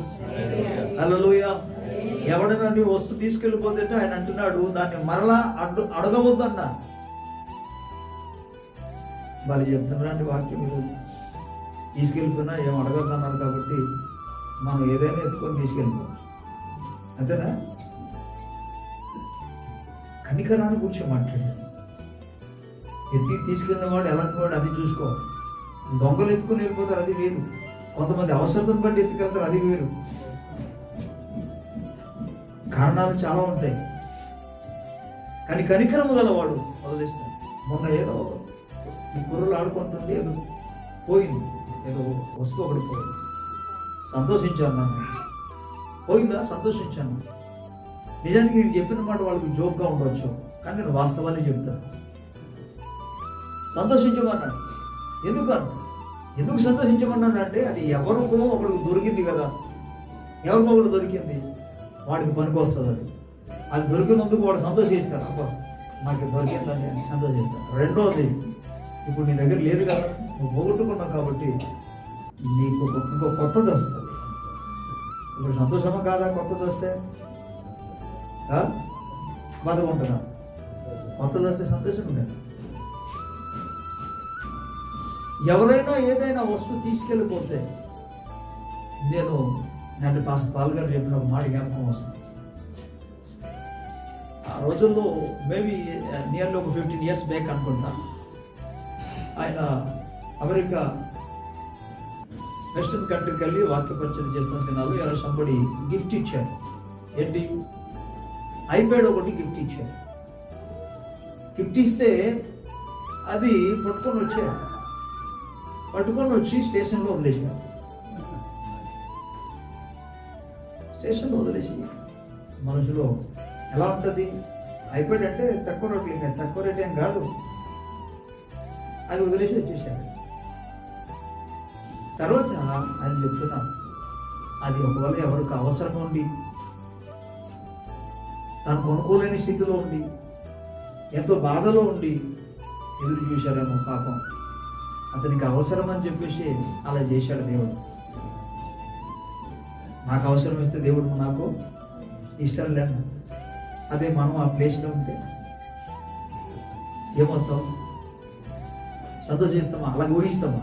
హల్లెలూయా. ఎవడైనా నీ వస్తువు తీసుకెళ్ళిపోతే ఆయన అంటున్నాడు దాన్ని మరలా అడగవద్దన్నా. వాళ్ళు చెప్తున్నారండి వాక్యం, మీరు తీసుకెళ్ళిపోయినా ఏం అడగద్దన్నారు కాబట్టి మనం ఏదైనా ఎత్తుకొని తీసుకెళ్ళిపోవచ్చు, అంతేనా? కనికరాన్ని గురించి మాట్లాడాడు. ఎత్తి తీసుకెళ్ళిన వాడు ఎలాంటి వాడు అది చూసుకోవాలి. దొంగలు ఎత్తుకొని వెళ్ళిపోతారు, అది వేరు. కొంతమంది అవసరతను బట్టి ఎత్తుకెళ్తారు, అది వేరు. కారణాలు చాలా ఉంటాయి. కానీ కనికరము గలవాడు వదిలేస్తాడు. మొన్న ఏదో ఈ కుర్రలు ఆడుకుంటుంటే ఏదో పోయింది, ఏదో వస్తువు ఒకటి పోయింది. సంతోషించాను, నన్ను పోయిందా సంతోషించాను. నిజానికి నేను చెప్పిన మాట వాళ్ళకి జోక్గా ఉండవచ్చు, కానీ నేను వాస్తవాన్ని చెప్తాను. సంతోషించమన్నాడు. ఎందుకు సంతోషించమన్నాను అంటే అది ఎవరికో ఒకరికి దొరికింది కదా. ఎవరికో ఒకటి దొరికింది, వాడికి పనికి వస్తుంది. అది దొరికినందుకు వాడు సంతోషిస్తాడు. అబ్బా నాకు దొరికిందని సంతోషిస్తాడు. రెండోది, ఇప్పుడు నీ దగ్గర లేదు కదా, నువ్వు పోగొట్టుకున్నావు కాబట్టి నీకు ఇంకో కొత్తది వస్తుంది. ఇప్పుడు సంతోషమా కాదా? కొత్తది వస్తే బాధగా ఉంటుందా? కొత్తది వస్తే సంతోషం ఉండదు. ఎవరైనా ఏదైనా వస్తువు తీసుకెళ్ళిపోతే నేను అంటే పాస్టర్ పాల్ గారు చెప్పిన ఒక మాట జ్ఞాపకం వస్తుంది. ఆ రోజుల్లో మేబీ నియర్లీ ఒక 15 years బ్యాక్ అనుకుంటా, ఆయన అమెరికా వెస్టర్న్ కంట్రీకి వెళ్ళి వాక్యపరిచయం చేస్తున్న దినాలు ఎవరు సంబడి గిఫ్ట్ ఇచ్చారు. ఏంటి? ఐప్యాడ్ ఒకటి గిఫ్ట్ ఇచ్చారు. గిఫ్ట్ ఇస్తే అది పట్టుకొని వచ్చి స్టేషన్లో వదిలేసారు. స్టేషన్లో వదిలేసి మనుషులు ఎలా ఉంటుంది? ఐప్యాడ్ అంటే తక్కువ రేట్ ఏం కాదు. అది వదిలేసి వచ్చేసారు. తర్వాత ఆయన చెప్తున్నా, అది ఒకవేళ ఎవరికి అవసరం ఉండి తను కొనుక్కోలేని స్థితిలో ఉండి ఎంతో బాధలో ఉండి ఎదురు చూశారేమో పాపం, అతనికి అవసరం అని చెప్పేసి అలా చేశాడు దేవుడు. నాకు అవసరం ఇస్తే దేవుడు నాకు ఇష్టం లేదు. అదే మనం ఆ ప్లేస్లో ఉంటే ఏమవుతాం? సంతోషిస్తామా? అలాగే ఊహిస్తామా?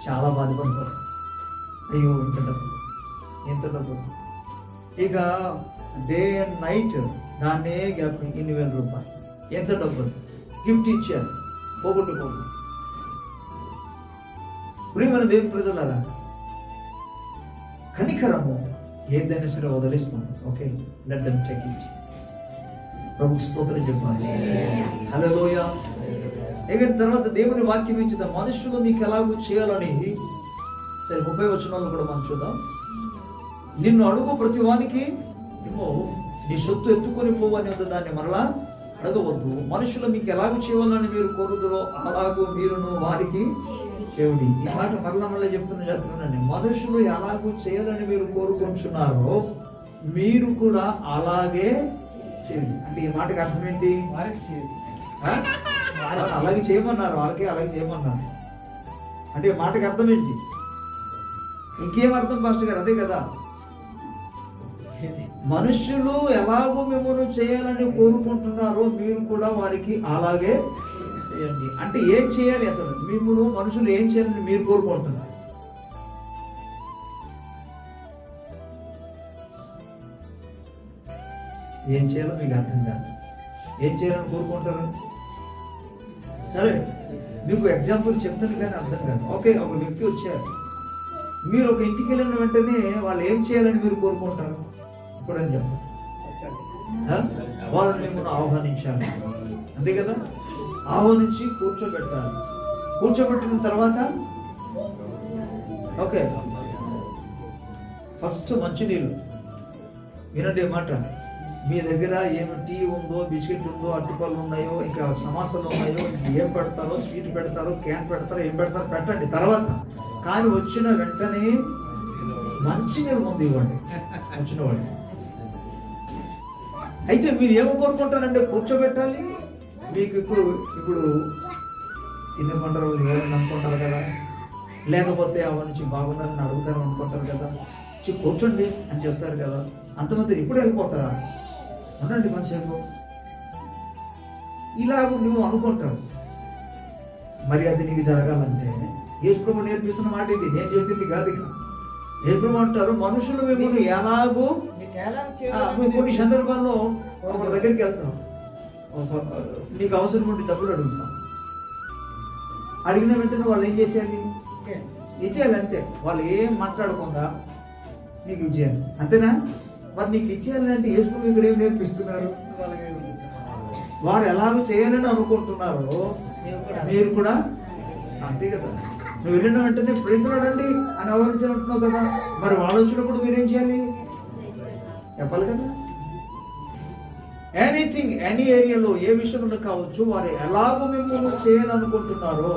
చాలా బాధపడతారు. అయ్యో ఎంత డబ్బు ఇక డే అండ్ నైట్ దాన్నే జ్ఞాపకం. 2,000 రూపాయలు ఎంత డబ్బు గిఫ్ట్ ఇచ్చారు, పోగొట్టుకోండి. ప్రియమైన దేవుని ప్రజలారా, కనికరము ఏదైనా సరే వదిలేస్తుంది. Okay, let them take it. ప్రభుకి స్తోత్రం చెప్పాలి. హల్లెలూయా. ఇక తర్వాత దేవుని వాక్యం ఇచ్చిన మనుషులు మీకు ఎలాగూ చేయాలని సరే 30 వచనాలు కూడా మనం చూద్దాం. నిన్ను అడుగు ప్రతి వానికి ఏమో నీ సొత్తు ఎత్తుకొని పోవని దాన్ని మరలా అడగవద్దు. మనుషులు మీకు ఎలాగూ చేయాలని మీరు కోరుదురో అలాగూ మీరును వారికి చేయండి. ఈ మాట మరలా చెప్తున్నానండి. మనుషులు ఎలాగూ చేయాలని మీరు కోరుకుంటున్నారో మీరు కూడా అలాగే చేయండి. అంటే ఈ మాటకి అర్థం ఏంటి? అలాగే చేయమన్నారు, వాళ్ళకి అలాగే చేయమన్నారు. అంటే ఈ మాటకి అర్థం ఏంటి? ఇంకేం అర్థం పాస్టర్ గారు? అదే కదా, మనుషులు ఎలాగో మిమ్మల్ని చేయాలని కోరుకుంటున్నారో మీరు కూడా వారికి అలాగే చేయండి. అంటే ఏం చేయాలి? అసలు మిమ్మల్ని మనుషులు ఏం చేయాలని మీరు కోరుకుంటున్నారు? ఏం చేయాలో మీకు అర్థం కాదు. ఏం చేయాలని కోరుకుంటారు? సరే, మీకు ఎగ్జాంపుల్ చెప్తాను కానీ అర్థం కాదు. ఓకే, ఒక వ్యక్తి వచ్చారు, మీరు ఒక ఇంటికి వెళ్ళిన వెంటనే వాళ్ళు ఏం చేయాలని మీరు కోరుకుంటారు? ఇప్పుడు అని చెప్పండి. వారు మిమ్మల్ని ఆహ్వానించాలి, అంతే కదా? ఆహ్వానించి కూర్చోబెట్టాలి. కూర్చోబెట్టిన తర్వాత ఓకే, ఫస్ట్ మంచినీళ్ళు. వినండి మాట, మీ దగ్గర ఏమి టీ ఉందో, బిస్కెట్ ఉందో, అరటిపళ్ళు ఉన్నాయో, ఇంకా సమోసాలు ఉన్నాయో, ఏం పెడతారో, స్వీట్ పెడతారో, క్యాన్ పెడతారో, ఏం పెడతారో పెట్టండి తర్వాత. కానీ వచ్చిన వెంటనే మంచినీళ్ళు ముందు ఇవ్వండి వచ్చిన వాళ్ళు. అయితే మీరు ఏమో కోరుకుంటారంటే కూర్చోబెట్టాలి. మీకు ఇప్పుడు తినే పంటలు ఏమైనా అనుకుంటారు కదా, లేకపోతే అవ నుంచి బాగున్నారని అడుగుతారు అనుకుంటారు కదా, కూర్చోండి అని చెప్తారు కదా. అంతమంది ఇప్పుడు వెళ్ళిపోతారా? ఉండండి కొంతసేపు. ఇలాగ నువ్వు అనుకుంటావు. మరి అది నీకు జరగాలంటే యేసుప్రభు నేర్పిస్తున్న మాట ఇది, నేను చెప్పింది కాదు. ఇక యేసుప్రభు అంటారు, మనుషులు మిమ్మల్ని ఎలాగో కొన్ని సందర్భాల్లో ఒకరి దగ్గరికి వెళ్తాం, నీకు అవసరం ఉంటే డబ్బులు అడుగుతాం. అడిగిన వెంటనే వాళ్ళు ఏం చేసేయాలి? ఇచ్చేయాలి, అంతే. వాళ్ళు ఏం మాట్లాడకుండా నీకు ఇచ్చేయాలి, అంతేనా? మరి నీకు ఇచ్చేయాలంటే యేసుప్రభు ఇక్కడ ఏం నేర్పిస్తున్నారు? వారు ఎలాగో చేయాలని అనుకుంటున్నారో మీరు కూడా అంతే కదా. నువ్వు వెళ్ళిన వెంటనే ప్రైజ్ రాడండి అని ఆహ్వానించాలంటున్నావు కదా, మరి వాళ్ళు వచ్చినప్పుడు మీరేం చేయాలి? చెప్పాలి కదా. ఎనీథింగ్, ఎనీ ఏరియాలో ఏ విషయంలో కావచ్చు, వారు ఎలాగో మిమ్మల్ని చేయాలనుకుంటున్నారో,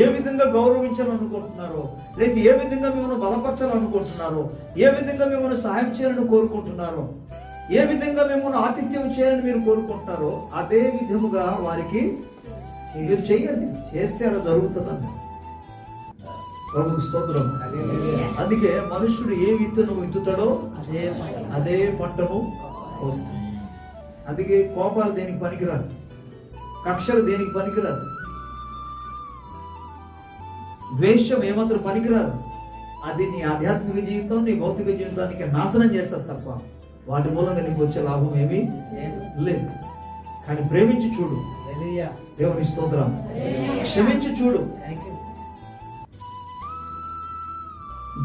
ఏ విధంగా గౌరవించాలనుకుంటున్నారో, లేదా ఏ విధంగా మిమ్మల్ని బలపరచాలనుకుంటున్నారో, ఏ విధంగా మిమ్మల్ని సహాయం చేయాలని కోరుకుంటున్నారో, ఏ విధంగా మిమ్మల్ని ఆతిథ్యం చేయాలని మీరు కోరుకుంటున్నారో అదే విధముగా వారికి మీరు చేయండి. చేస్తే అలా జరుగుతుందని ప్రభువుకి స్తోత్రం. అందుకే మనుషుడు ఏ విత్తును విత్తుతాడో అదే పంటను వస్తుంది. అందుకే కోపాలు దేనికి పనికిరాదు, కక్షలు దేనికి పనికిరాదు, ద్వేషం ఏమాత్రం పనికిరాదు. అది నీ ఆధ్యాత్మిక జీవితం, నీ భౌతిక జీవితానికి నాశనం చేస్తారు తప్ప వాటి మూలంగా నీకు వచ్చే లాభం ఏమీ లేదు. కానీ ప్రేమించి చూడు, దేవుని స్తోత్రం. క్షమించి చూడు,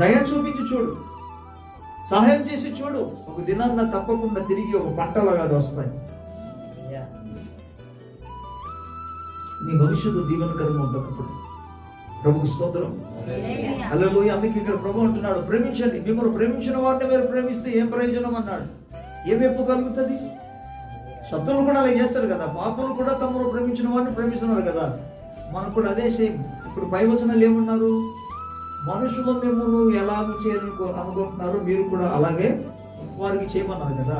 దయ చూపించి చూడు, సహాయం చేసి చూడు. ఒక దినాన్న తప్పకుండా తిరిగి ఒక పంటలాగా అది వస్తాయి. నీ భవిష్యత్తు దీవెనకరంగా ఉంటుంది. ప్రభుకి స్తోత్రం. హల్లెలూయా. అందుకే ఇక్కడ ప్రభు అంటున్నాడు, ప్రేమించండి. మిమ్మల్ని ప్రేమించిన వారిని మీరు ప్రేమిస్తే ఏం ప్రయోజనం అన్నాడు. ఏం మెప్పు కలుగుతుంది? శత్రువులు కూడా అలా చేస్తారు కదా, పాపలు కూడా తమను ప్రేమించిన వారిని ప్రేమిస్తున్నారు కదా. మనకు కూడా అదే సేమ్. ఇప్పుడు పై వచనాలు ఏమన్నారు? మనుషులు మిమ్మల్ని ఎలాగ అనుకుంటున్నారో మీరు కూడా అలాగే వారికి చేయమన్నారు కదా.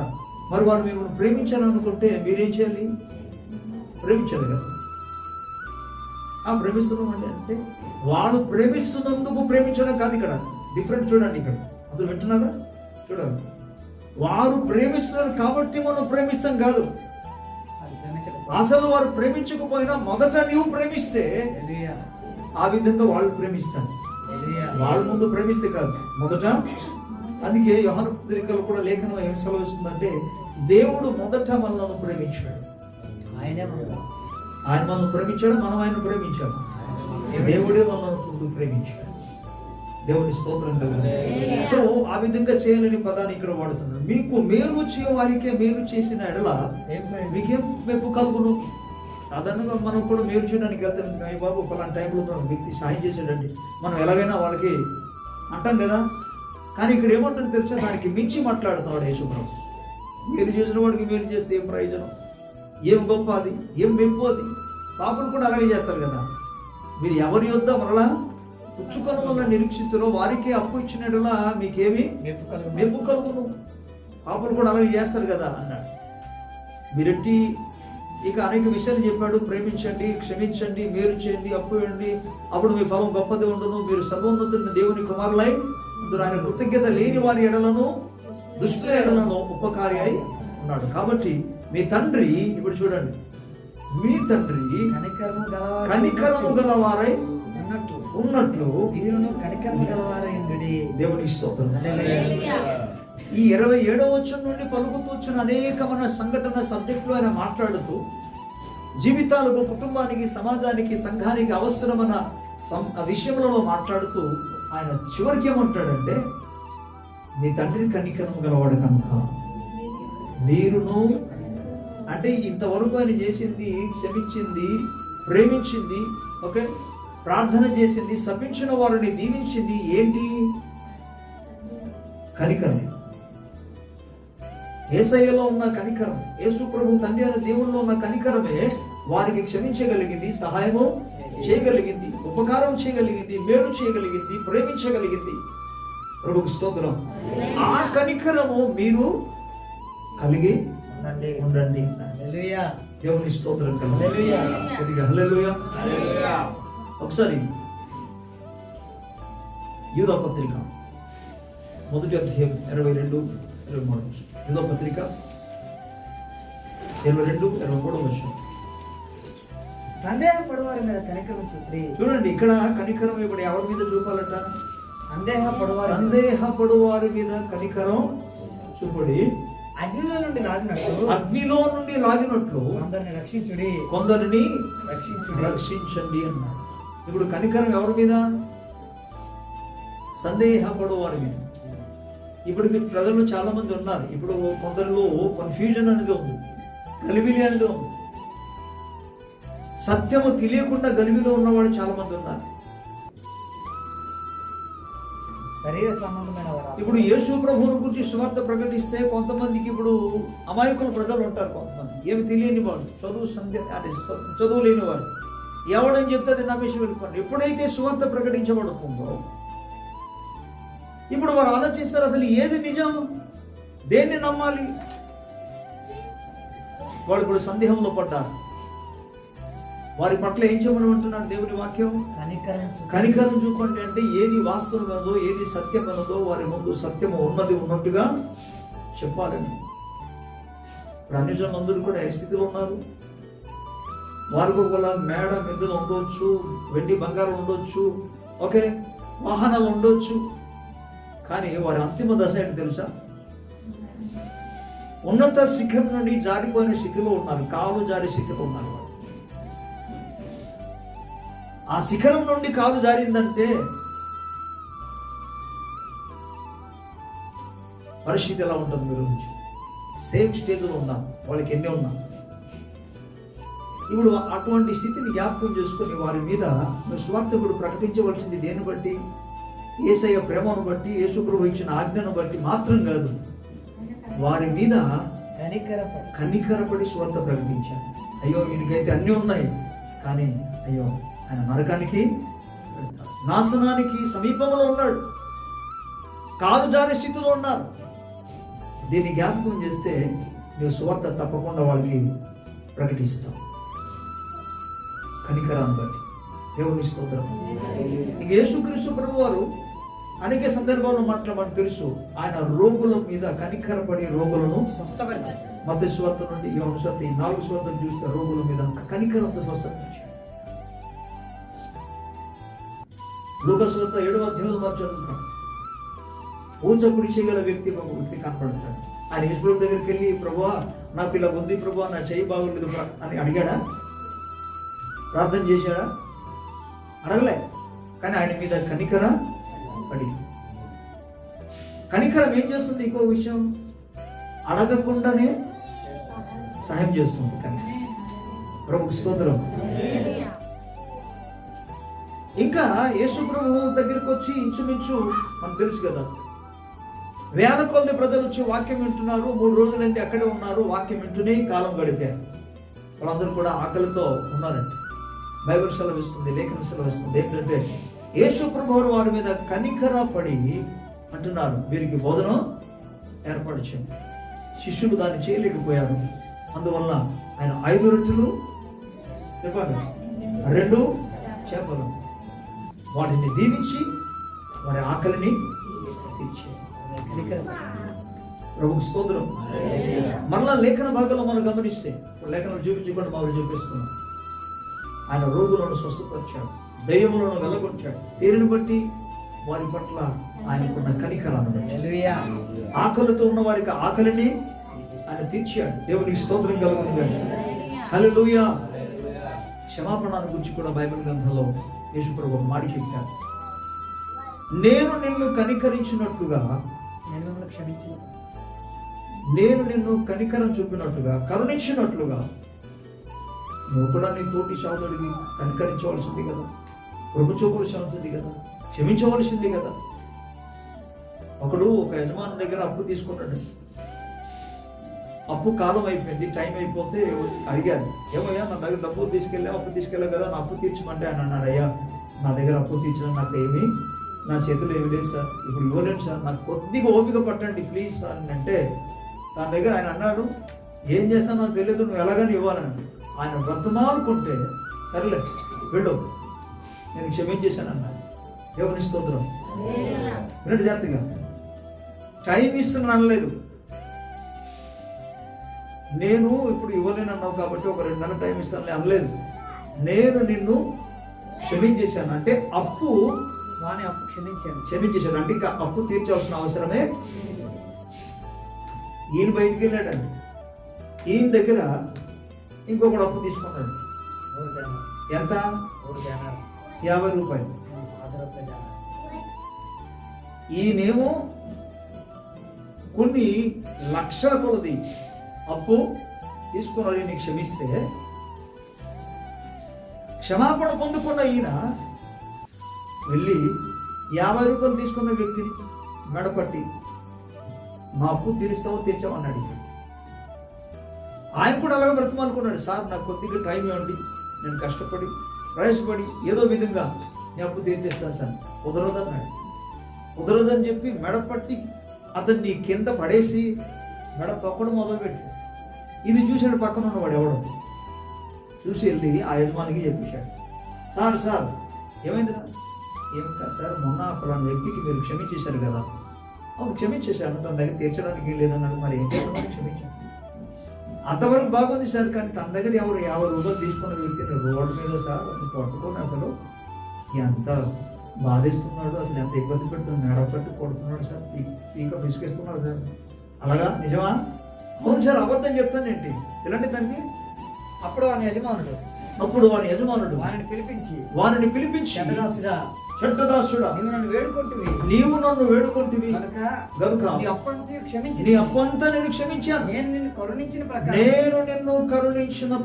మరి వారు మిమ్మల్ని ప్రేమించాలనుకుంటే మీరేం చేయాలి? ప్రేమించాలి కదా. ప్రేమిస్తున్నాం అంటే వాడు ప్రేమిస్తున్నందుకు ప్రేమించడం కాదు. ఇక్కడ డిఫరెంట్ చూడండి. ఇక్కడ అందరూ వింటున్నారా? చూడండి, వారు ప్రేమిస్తున్నారు కాబట్టి మనం ప్రేమిస్తాం కాదు. అసలు వారు ప్రేమించకపోయినా మొదట నీవు ప్రేమిస్తే ఆ విధంగా వాళ్ళు ప్రేమిస్తారు. వాళ్ళ ముందు ప్రేమిస్తే కాదు, మొదట. అందుకే యోహాను పత్రికలో కూడా లేఖనం ఏం సెలవుస్తుందంటే, దేవుడు మొదట మనల్ని ప్రేమించాడు. ఆయన మనల్ని ప్రేమించాడు, మనం ఆయన ప్రేమించాడు. దేవుడే మనల్ని ముందు ప్రేమించాడు. దేవుని స్తోత్రం కలుగును. సో ఆ విధంగా చేయాలని పదాన్ని ఇక్కడ వాడుతున్నాడు. మీకు మేలు చేయ వారికే మేలు చేసిన ఎడల మీకేం మెప్పు కలుగును? సాధారణంగా మనం కూడా మేలు చేయడానికి వెళ్తాం. కానీ బాబు ఒకలాంటి టైంలో వ్యక్తి సాయం చేసాడండి, మనం ఎలాగైనా వాళ్ళకి అంటాం కదా. కానీ ఇక్కడ ఏమంటారు తెలుసా? దానికి మించి మాట్లాడుతున్నాడు యేసుప్రభు. మేలు చేసిన వాడికి మేలు చేస్తే ఏం ప్రయోజనం? ఏం గొప్ప అది? ఏం మెప్పు అది? పాపలు కూడా అలాగే చేస్తారు కదా. మీరు ఎవరి యొద్ద మరలా పుచ్చుకొని వల్ల నిరీక్షితులో వారికే అప్పు ఇచ్చినట్లా మీకేమి మెప్పు కలుగును? పాపలు కూడా అలాగే చేస్తారు కదా అన్నాడు. మీరెట్టి ఇక అనేక విషయాలు చెప్పాడు. ప్రేమించండి, క్షమించండి, మేలు చేయండి, అప్పు ఇవ్వండి, అప్పుడు మీ ఫలం గొప్పది ఉండును, మీరు సర్వోన్నతుని దేవుని కుమారులై ఆయన కృతజ్ఞత లేని వారి ఎడలను దుష్టుల ఎడలను ఉపకారి అయి ఉన్నాడు. కాబట్టి మీ తండ్రి, ఇప్పుడు చూడండి, మీ తండ్రి కనికరము గలవారై ఉన్నట్లు దేవుని స్తోత్రం. ఈ 27వ వచనం నుండి పలుకుతూ వచ్చిన అనేకమైన సంఘటన సబ్జెక్టులు ఆయన మాట్లాడుతూ జీవితాలకు, కుటుంబానికి, సమాజానికి, సంఘానికి అవసరమైన విషయములలో మాట్లాడుతూ ఆయన చివరికి ఏమంటాడంటే, మీ తండ్రి కనికరము గలవాడు కనుక మీరును, అంటే ఇంతవరకు ఆయన చేసింది, క్షమించింది, ప్రేమించింది, ఓకే, ప్రార్థన చేసింది, శపించిన వారిని దీవించింది, ఏంటి? కనికరం. యేసయ్యలో ఉన్న కనికరం, యేసు ప్రభు తండ్రి అయిన దేవుల్లో ఉన్న కనికరమే వారికి క్షమించగలిగింది, సహాయము చేయగలిగింది, ఉపకారం చేయగలిగింది, మేలు చేయగలిగింది, ప్రేమించగలిగింది. ప్రభుకు స్తోత్రం. ఆ కనికరము మీరు కలిగి ఉండండి. దేవుని స్తోత్రం. హల్లెలూయా. ఒకసారి యూదా పత్రిక 1వ అధ్యాయం 22-23. యూదా పత్రిక 22-23. సందేహపడువారి మీద కనికరం చూపి. చూడండి, ఇక్కడ కనికరం ఇప్పుడు ఎవరి మీద చూపాలట? సందేహపడువారి మీద కనికరం చూపడి అగ్నిలో నుండి లాగినట్లు కొందరిని రక్షించండి అన్నాడు. ఇప్పుడు కనికరం ఎవరి మీద? సందేహపడువారి మీద. ఇప్పుడు ప్రజలు చాలా మంది ఉన్నారు. ఇప్పుడు కొందరిలో కన్ఫ్యూజన్ అనేది ఉంది, గలిబిలి అనేది ఉంది. సత్యము తెలియకుండా గలిబిలో ఉన్నవాడు చాలా మంది ఉన్నారు. ఇప్పుడు యేసు ప్రభువుని గురించి సువార్త ప్రకటిస్తే కొంతమందికి ఇప్పుడు అమాయకుల ప్రజలు ఉంటారు. కొంతమంది ఏమి తెలియని వాళ్ళు, చదువు లేని వాళ్ళు, ఎవడని చెప్తే అది నమ్మేసి వెళ్ళిపోండి. ఎప్పుడైతే సువార్త ప్రకటించబడుతుందో ఇప్పుడు వారు ఆలోచిస్తారు, అసలు ఏది నిజం, దేన్ని నమ్మాలి? వాళ్ళు ఇప్పుడు సందేహంలో పడ్డారు. వారి పట్ల ఏం చేయమని అంటున్నాడు దేవుని వాక్యం? కనికరం చూపండి. అంటే ఏది వాస్తవమేదో, ఏది సత్యమేదో వారి ముందు సత్యము ఉన్నది ఉన్నట్టుగా చెప్పాలని. ఇప్పుడు అన్ని జనులందరూ కూడా ఏ స్థితిలో ఉన్నారు? వారికి ఒకవేళ మేడ మిద్దెలు ఉండొచ్చు, వెండి బంగారం ఉండొచ్చు, ఓకే, వాహనాలు ఉండొచ్చు, కానీ వారి అంతిమ దశ ఏంటి తెలుసా? ఉన్నత శిఖరం నుండి జారిపోయిన స్థితిలో ఉన్నారు, కాలు జారి స్థితిలో ఉన్నారు. ఆ శిఖరం నుండి కాలు జారిందంటే పరిస్థితి ఎలా ఉంటుంది? మీరు నుంచి సేమ్ స్టేజ్లో ఉన్నారు, వాళ్ళకి ఎన్ని ఉన్నా. ఇప్పుడు అటువంటి స్థితిని జ్ఞాపకం చేసుకొని వారి మీద నువ్వు సువార్తకుడు ప్రకటించవలసింది దేన్ని బట్టి? యేసయ్య ప్రేమను బట్టి, యేసు ప్రభువు ఇచ్చిన ఆజ్ఞను బట్టి మాత్రం కాదు, వారి మీద కనికరపడి సువార్త ప్రకటించాను. అయ్యో వీడికైతే అన్నీ ఉన్నాయి, కానీ అయ్యో ఆయన నరకానికి, నాశనానికి సమీపంలో ఉన్నాడు, కాలు జారే స్థితిలో ఉన్నారు. దీన్ని జ్ఞాపకం చేస్తే నువ్వు సువార్త తప్పకుండా వాళ్ళకి ప్రకటిస్తావు. కనికరాన్ని బట్టి దేవుని స్తోత్రం. ఇంక యేసుక్రీస్తు ప్రభు వారు అనేక సందర్భాల్లో మనకు తెలుసు, ఆయన రోగుల మీద కనికరపడి రోగులను స్వస్థపరిచారు. మత్తయి సువార్త నుండి యోహాను సువార్త ఈ 4 సువార్తలు చూస్తే రోగుల మీద కనికరంతో స్వస్థపరిచారు. లూకా సువార్త 7వ అధ్యాయంలో మనం చదువుతాం, ఊచకుడి చేయగల వ్యక్తి ఒక వ్యక్తి కనపడతాడు. ఆయన యేసు ప్రభు దగ్గరికి వెళ్ళి, ప్రభువా నాకు ఇలా ఉంది ప్రభువా, నా చెయ్యి బాగోలేదు అని అడిగాడా? ప్రార్థన చేశాడా? అడగలే. కానీ ఆయన మీద కనికర పడి, కనికరం ఏం చేస్తుంది? ఇంకో విషయం, అడగకుండానే సహాయం చేస్తుంది. కానీ ప్రభుకు స్తోత్రం. ఇంకా యేసు ప్రభు దగ్గరికి వచ్చి ఇంచుమించు మనకు తెలుసు కదా, వేల కొద్ది ప్రజలు వచ్చి వాక్యం వింటున్నారు. 3 రోజులైంది అక్కడే ఉన్నారు, వాక్యం వింటూనే కాలం గడిపారు. వాళ్ళందరూ కూడా ఆకలితో ఉన్నారండి. బైబిల్ సెలవిస్తుంది, లేఖనం సెలవిస్తుంది ఏంటంటే యేసు ప్రభు వారి మీద కనికర పడి అంటున్నారు, వీరికి భోజనం ఏర్పరిచింది. శిష్యులు దాన్ని చేయలేకపోయారు. అందువల్ల ఆయన 5 రొట్టెలు చెప్పాలి, 2 చేపలు వాటిని దీవించి వారి ఆకలిని తీర్చారు. ప్రభుకు స్తోత్రం. మరలా లేఖన భాగంలో మనం గమనిస్తే, లేఖనం చూపించకుండా మనం చూపిస్తున్నాం, ఆయన రోగులను స్వస్థపరిచాడు, దయ్యములను వెలగొట్టాడు. దేనిని బట్టి? వారి పట్ల ఆయనకున్న కనికరాన్ని బట్టి. ఆకలితో ఉన్న వారికి ఆకలిని ఆయన తీర్చాడు. దేవునికి స్తోత్రం కలుగుతుంది. హల్లెలూయా. క్షమాపణను గురించి కూడా బైబిల్ గ్రంథంలో యేసు ప్రభువు మాట చెప్పాడు, నేను నిన్ను కనికరించినట్లుగా, నేను నిన్ను కనికరం చూపినట్లుగా, కరుణించినట్లుగా నువ్వు కూడా నీ తోటి సోదరుడికి కనికరించవలసింది కదా, కృప చూపవలసింది కదా, క్షమించవలసింది కదా. ఒకడు ఒక యజమాని దగ్గర అప్పు తీసుకున్నాడు. అప్పు కాలం అయిపోయింది, టైం అయిపోతే అడిగాను, ఏమయ్యా నా దగ్గర డబ్బులు అప్పు తీసుకెళ్ళావు కదా, నా అప్పు తీర్చమంటే ఆయన అన్నాడు, అయ్యా నా దగ్గర అప్పు తీర్చడం నాకు ఏమి, నా చేతిలో ఏమి లేదు సార్, ఇప్పుడు ఇవ్వలేను సార్, నాకు కొద్దిగా ఓపిక పట్టండి ప్లీజ్ సార్ అని అంటే, దాని దగ్గర ఆయన అన్నాడు, ఏం చేస్తాను నాకు తెలియదు, నువ్వు ఎలాగని ఇవ్వాలని. ఆయన బ్రతమాలుకుంటే సరేలే వెళ్ళు, నేను క్షమించేశాను అన్నాడు. దేవుని స్తోత్రం. వినటి జాగ్రత్తగా, టైం ఇస్తున్నాను అనలేదు. నేను ఇప్పుడు ఇవ్వలేను అన్నావు కాబట్టి ఒక 2 నెలల టైం ఇస్తాను అనలేదు. నేను నిన్ను క్షమించేశాను అంటే అప్పు క్షమించేశాను అంటే ఇంకా అప్పు తీర్చాల్సిన అవసరమే. ఈయన బయటికి వెళ్ళాడండి, ఈయన దగ్గర ఇంకొకడు అప్పు తీసుకున్నాడు. ఎంత? 50 రూపాయలు. ఈయనేమో కొన్ని లక్షల కొలది అప్పు తీసుకున్నాడు. ఈయన క్షమిస్తే, క్షమాపణ పొందుకున్న ఈయన వెళ్ళి 50 రూపాయలు తీసుకున్న వ్యక్తిని మెడపట్టి, నా అప్పు తీరుస్తావో తీర్చావన్నాడు. ఆయన కూడా అలాగే బ్రతమాలుకున్నాడు, సార్ నాకు కొద్దిగా టైం ఇవ్వండి, నేను కష్టపడి ప్రయాసపడి ఏదో విధంగా నేను అప్పు తీర్చేస్తాను సార్. కుదరదన్నాడు. కుదరదని చెప్పి మెడపట్టి అతన్ని కింద పడేసి మెడ తొక్కడం మొదలుపెట్టి, ఇది చూశాడు పక్కన ఉన్నవాడు ఎవడో. చూసి వెళ్ళి ఆ యజమానికి చెప్పేశాడు, సార్ సార్ ఏమైందిరా? ఏమి కాదు సార్, మొన్న ఫలానా వ్యక్తికి మీరు క్షమించేశారు కదా. అవును క్షమించేశాను, తన దగ్గర తీర్చడానికి ఏం లేదన్నాడు. మరి ఏం చేద్దామని క్షమించాను. అంతవరకు బాగుంది సార్, కానీ తన దగ్గర ఎవరు 50 రూపాయలు తీసుకున్న వ్యక్తిని రోడ్డు మీద సార్ అది పట్టుకొని అసలు ఎంత బాధిస్తున్నాడు, అసలు ఎంత ఇబ్బంది పెడుతున్నాడు, మెడ పట్టి కొడుతున్నాడు సార్, పీక పిసికేస్తున్నాడు సార్. అలాగా నిజమా? అవును సార్, అబద్ధం చెప్తానేంటి ఇలాంటి దానికి. అప్పుడు వాని యజమానుడు వాని యజమానుడు వారిని పిలిపించి చెడ్డదాసుడా నీవు నన్ను వేడుకొంటివి గనుక నీ అప్పంతా నేను క్షమించాను. నేను నిన్ను కరుణించిన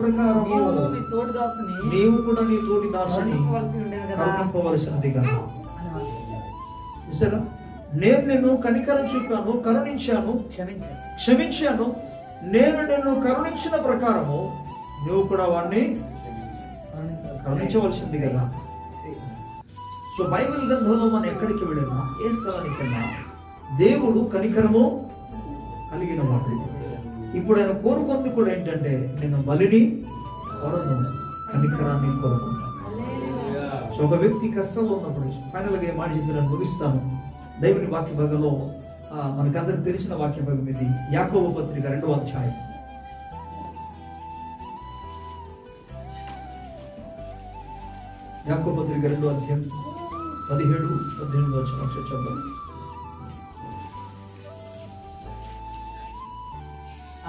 ప్రకారం నీవు కూడా నీ తోటి దాసుని కరుణింపవలసినదిగా. చూసారా, నేను నిన్ను కనికరం చూపాను, కరుణించాను, క్షమించాను. నేను నిన్ను కరుణించిన ప్రకారము నువ్వు కూడా వాడిని కరుణించవలసింది కదా. సో బైబిల్ గ్రంథంలో మనం ఎక్కడికి వెళ్ళినా, ఏ స్థలానికి వెళ్ళినా దేవుడు కనికరము కలిగిన వాడు. ఇప్పుడు ఆయన కోరుకుంది కూడా ఏంటంటే, నేను బలిని కోరను, కనికరాన్ని కోరుకుంటాను. సో ఒక వ్యక్తి కష్టంలో ఉన్నప్పుడు ఫైనల్గా ఏ మాట చెప్పి నేను ముగిస్తాను. దేవుని వాక్య భాగంలో మనకందరికి తెలిసిన వాక్య భాగం ఇది, యాకోబు పత్రిక 2వ అధ్యాయం. యాకోబు పత్రిక 2వ అధ్యాయం 17-18 వచనం చదువుదాం.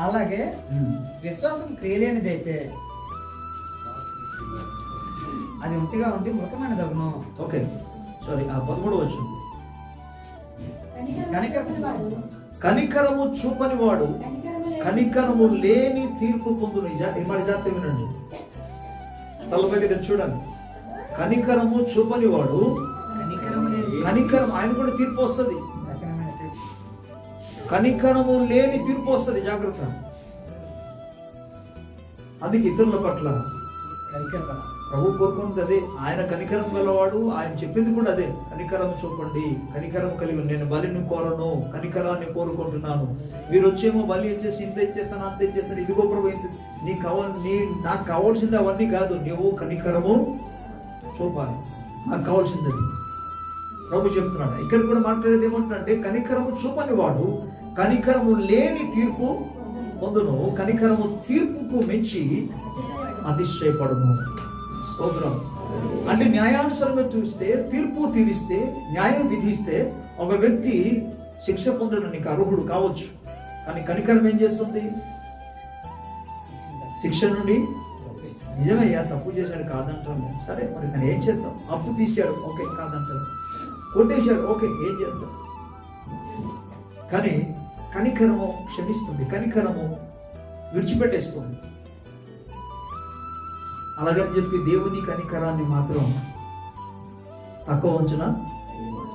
అలాగే విశ్వాసం క్రియలేనిదైతే అది ఒంటిగా ఉండి మృతమైన దగును. ఓకే, సారీ, 13వ వచనం. కనికరము చూపని వాడు కనికరము లేని తీర్పు పొందును. ఈ మాట జాగ్రత్త వినండి, తలపైకి చూడండి. కనికరము చూపని వాడు కనికరం ఆయన కూడా తీర్పు వస్తుంది. కనికరము లేని తీర్పు వస్తుంది, జాగ్రత్త. అందుకే ఇతరుల పట్ల ప్రభు కోరుకున్నది అదే. ఆయన కనికరం గలవాడు, ఆయన చెప్పింది కూడా అదే. కనికరం చూపండి, కనికరం కలిగి, నేను బలిని కోరను, కనికరాన్ని కోరుకుంటున్నాను. మీరు వచ్చేమో బలి ఇచ్చేసి ఇంత ఇచ్చేస్తాను, అంత ఇచ్చేస్తాను, ఇదిగో ప్రభు నాకు కావాల్సింది అవన్నీ కాదు, నువ్వు కనికరము చూపాలి, నాకు కావాల్సింది అది ప్రభు చెప్తున్నాడు. ఇక్కడ కూడా మాట్లాడేది ఏమంటున్నాడంటే, కనికరము చూపని వాడు కనికరము లేని తీర్పు పొందును, కనికరము తీర్పుకు మెచ్చి అతిశయపడును. స్తోత్రం. అంటే న్యాయానుసారంగా చూస్తే, తీర్పు తీరిస్తే, న్యాయం విధిస్తే ఒక వ్యక్తి శిక్ష పొందడానికి అర్హుడు కావచ్చు. కానీ కనికరం ఏం చేస్తుంది? శిక్ష నుండి, నిజమయ్యా తప్పు చేశాడు కాదంటాను, సరే మరి నేను ఏం చేద్దాం, అప్పు తీశాడు, ఓకే కాదంటాను, కొట్టేశాడు, ఓకే ఏం చేద్దాం. కానీ కనికరము క్షమిస్తుంది, కనికరము విడిచిపెట్టేస్తుంది. అలాగని చెప్పి దేవుని కనికరాన్ని మాత్రం తక్కువ అంచనా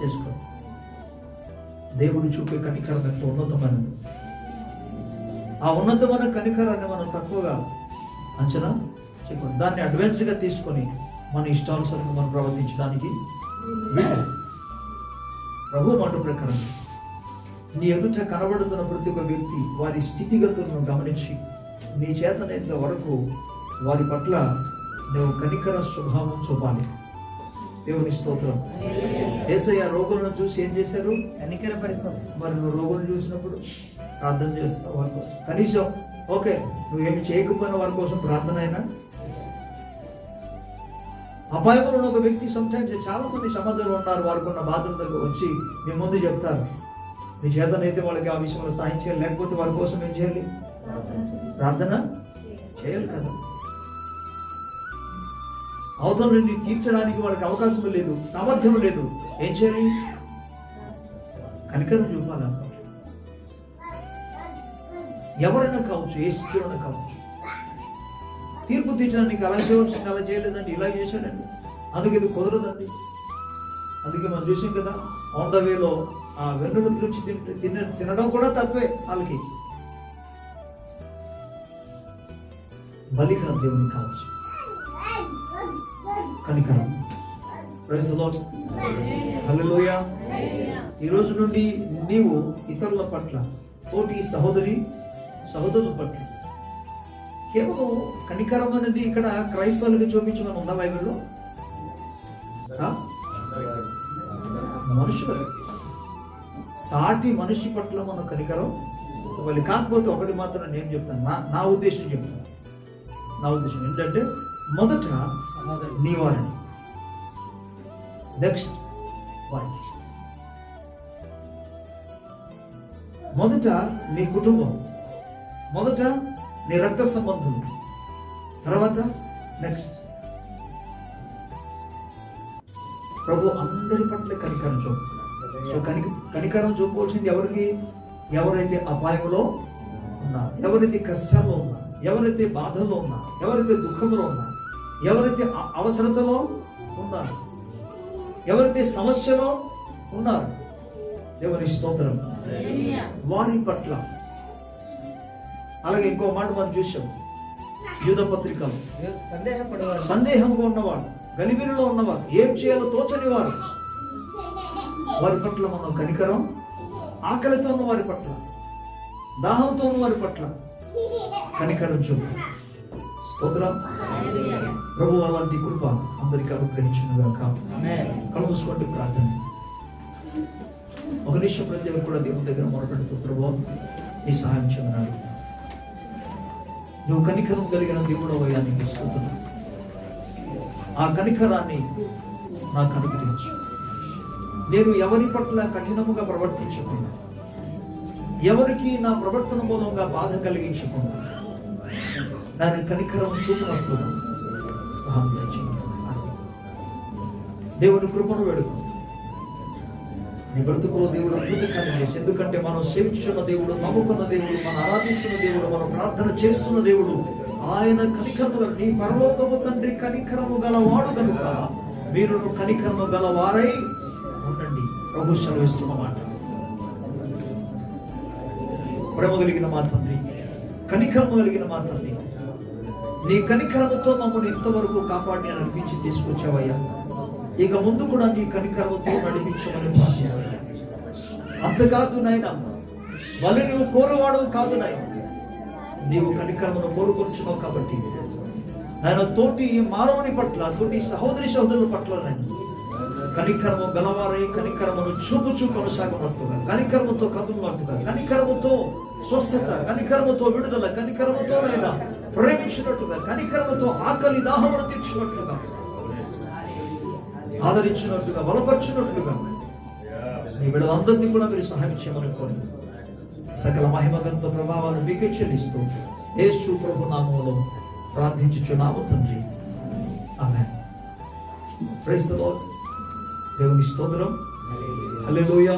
చేసుకో. దేవుడు చూపే కనికరం ఎంత ఉన్నతమైనది. ఆ ఉన్నతమైన కనికరాన్ని మనం తక్కువగా అంచనా చేయకూడదు. దాన్ని అడ్వాన్స్గా తీసుకొని మన ఇష్టానుసారంగా మనం ప్రవర్తించడానికి వీలు. ప్రభు మాట ప్రకారం నీ ఎదుట కనబడుతున్న ప్రతి ఒక్క వ్యక్తి వారి స్థితిగతులను గమనించి నీ చేతనైనంత వరకు వారి పట్ల నువ్వు కనికర స్వభావం చూపాలి. దేవుని స్తోత్రం. యేసయ్య రోగులను చూసి ఏం చేశారు? మరి నువ్వు రోగులను చూసినప్పుడు ప్రార్థన చేస్తున్నావు వారి కోసం, కనీసం ఓకే నువ్వేమి చేయకపోయినా వారి కోసం ప్రార్థన అయినా. అపాయంలో ఉన్న ఒక వ్యక్తి సమ్టైమ్స్, చాలా మంది సమాజంలో ఉన్నారు, వారికి ఉన్న బాధల దగ్గర వచ్చి మీ ముందు చెప్తారు. నీ చేతనైతే వాళ్ళకి ఆ విషయంలో సాయం చేయాలి, లేకపోతే వారి కోసం ఏం చేయాలి? ప్రార్థన చేయాలి కదా. అవతల నుండి తీర్చడానికి వాళ్ళకి అవకాశం లేదు, సామర్థ్యం లేదు, ఏం చేయాలి? కనికరం చూపాలి. ఎవరైనా కావచ్చు, ఏ స్థితిలోనే కావచ్చు. తీర్పు తీర్చడానికి అలా చేయవలసింది అలా చేయలేదండి, ఇలా చేశాడండి, అందుకే ఇది కుదరదండి. అందుకే మనం చూసాం కదా, ఆన్ ద వేలో ఆ వెన్నులు తుడిచి తినడం కూడా తప్పే వాళ్ళకి. బలిగా దేవుని కావచ్చు కనికరం. Praise the lord. హల్లెలూయా. ఈ రోజు నుండి నీవు ఇతరుల పట్ల, తోటి సహోదరుల పట్ల కేవలం కనికరం అనేది ఇక్కడ క్రైస్తవులకు చూపించమని ఉందా బైబిల్లో? మనుషులు, సాటి మనిషి పట్ల మన కనికరం వాళ్ళు కాకపోతే ఒకటి మాత్రం నేను చెప్తాను, నా ఉద్దేశం చెప్తాను. నా ఉద్దేశం ఏంటంటే మొదట నీ వారిని, నెక్స్ట్ వారికి. మొదట నీ కుటుంబం, మొదట నీ రక్త సంబంధులు, తర్వాత నెక్స్ట్. ప్రభు అందరి పట్ల కనికరం చూపు. సో కనికరం చూపవలసింది ఎవరికి? ఎవరైతే అపాయంలో ఉన్నా, ఎవరైతే కష్టాల్లో ఉన్నా, ఎవరైతే బాధల్లో ఉన్నా, ఎవరైతే దుఃఖంలో ఉన్నా, ఎవరైతే అవసరతలో ఉన్నారు, ఎవరైతే సమస్యలో ఉన్నారు, దేవుని స్తోత్రం, వారి పట్ల. అలాగే ఇంకో మాట మనం చూసాం యూద పత్రికలు, సందేహంగా ఉన్నవాడు, గలిబిలిలో ఉన్నవారు, ఏం చేయాలో తోచని వారు, వారి పట్ల మనం కనికరం, ఆకలితో ఉన్న వారి పట్ల, దాహంతో ఉన్న వారి పట్ల కనికరం చూపు. స్తోత్రం. ప్రభు అలాంటి కృప అందరికీ అనుగ్రహించునుగాక. కళ్ళు మూసుకోండి, ప్రార్థన. ఒక నిమిషం ప్రతి ఒక్కరు కూడా దేవుని దగ్గర మొరపెడుతూ, ప్రభు నీ సహాయం చెందినాడు, నువ్వు కనికరం కలిగిన దేవుడు అయ్యా, నీకు స్తోత్రం. ఆ కనికరాన్ని నాకు అనుగ్రహించు. నేను ఎవరి పట్ల కఠినముగా ప్రవర్తించకుండా, ఎవరికి నా ప్రవర్తన మూలంగా బాధ కలిగించకుండా, దాని కనికరం చూపినట్లు సహాయం చేయండి. దేవుని కృపను వేడుకో. నీ బ్రతుకులో దేవుడు అద్భుతంగా చేసి, ఎందుకంటే మనం సేవించున్న దేవుడు, నమ్ముకున్న దేవుడు, మనం ఆరాధిస్తున్న దేవుడు, మనం ప్రార్థన చేస్తున్న దేవుడు, ఆయన కనికరము గల, నీ పరలోకపు తండ్రి కనికరము గలవాడు కనుక మీరు కనికరము గలవారై ఉండండి. ప్రభు సెలవిస్తున్న మాట. ప్రేమ కలిగిన మా తండ్రి, కనికరము కలిగిన మా తండ్రి, నీ కనికరముతో మమ్మల్ని ఇంతవరకు కాపాడి నడిపించి తీసుకొచ్చావయ్యా. ఇక ముందు కూడా నీ కనికరముతో నడిపించమని ప్రార్థిస్తున్నాను. అంతకాదు నాయన, మళ్ళీ నువ్వు కోరువాడు కాదు నాయన, నీవు కనికరమును కోరుకొచ్చున్నావు కాబట్టి ఆయన తోటి మానవుని పట్ల, తోటి సహోదరి సహోదరుల పట్ల కనికరము గలవారై కనికరమును చూపుచూ కొనసాగునట్టుగా, కనికరముతో కదులున్నట్టుగా, కనికరముతో స్వస్థత, కనికరముతో విడుదల, కనికరముతో ఆయన ప్రేమించినట్టుగా, కనికరముతో ఆకలి దాహమును తీర్చినట్లుగా, ఆదరించినట్టుగా, బలపరిచినట్లుగా నీ బిడ్డలందరినీ కూడా మీరు సహాయం చేయమని కోరి సకల మహిమగంత ప్రభావాలు మీకే చెల్లిస్తూ యేసు ప్రభు నామములో ప్రార్థించుచున్నాము తండ్రి. ఆమేన్. Praise the lord. దేవుని స్తోత్రం. హల్లెలూయా.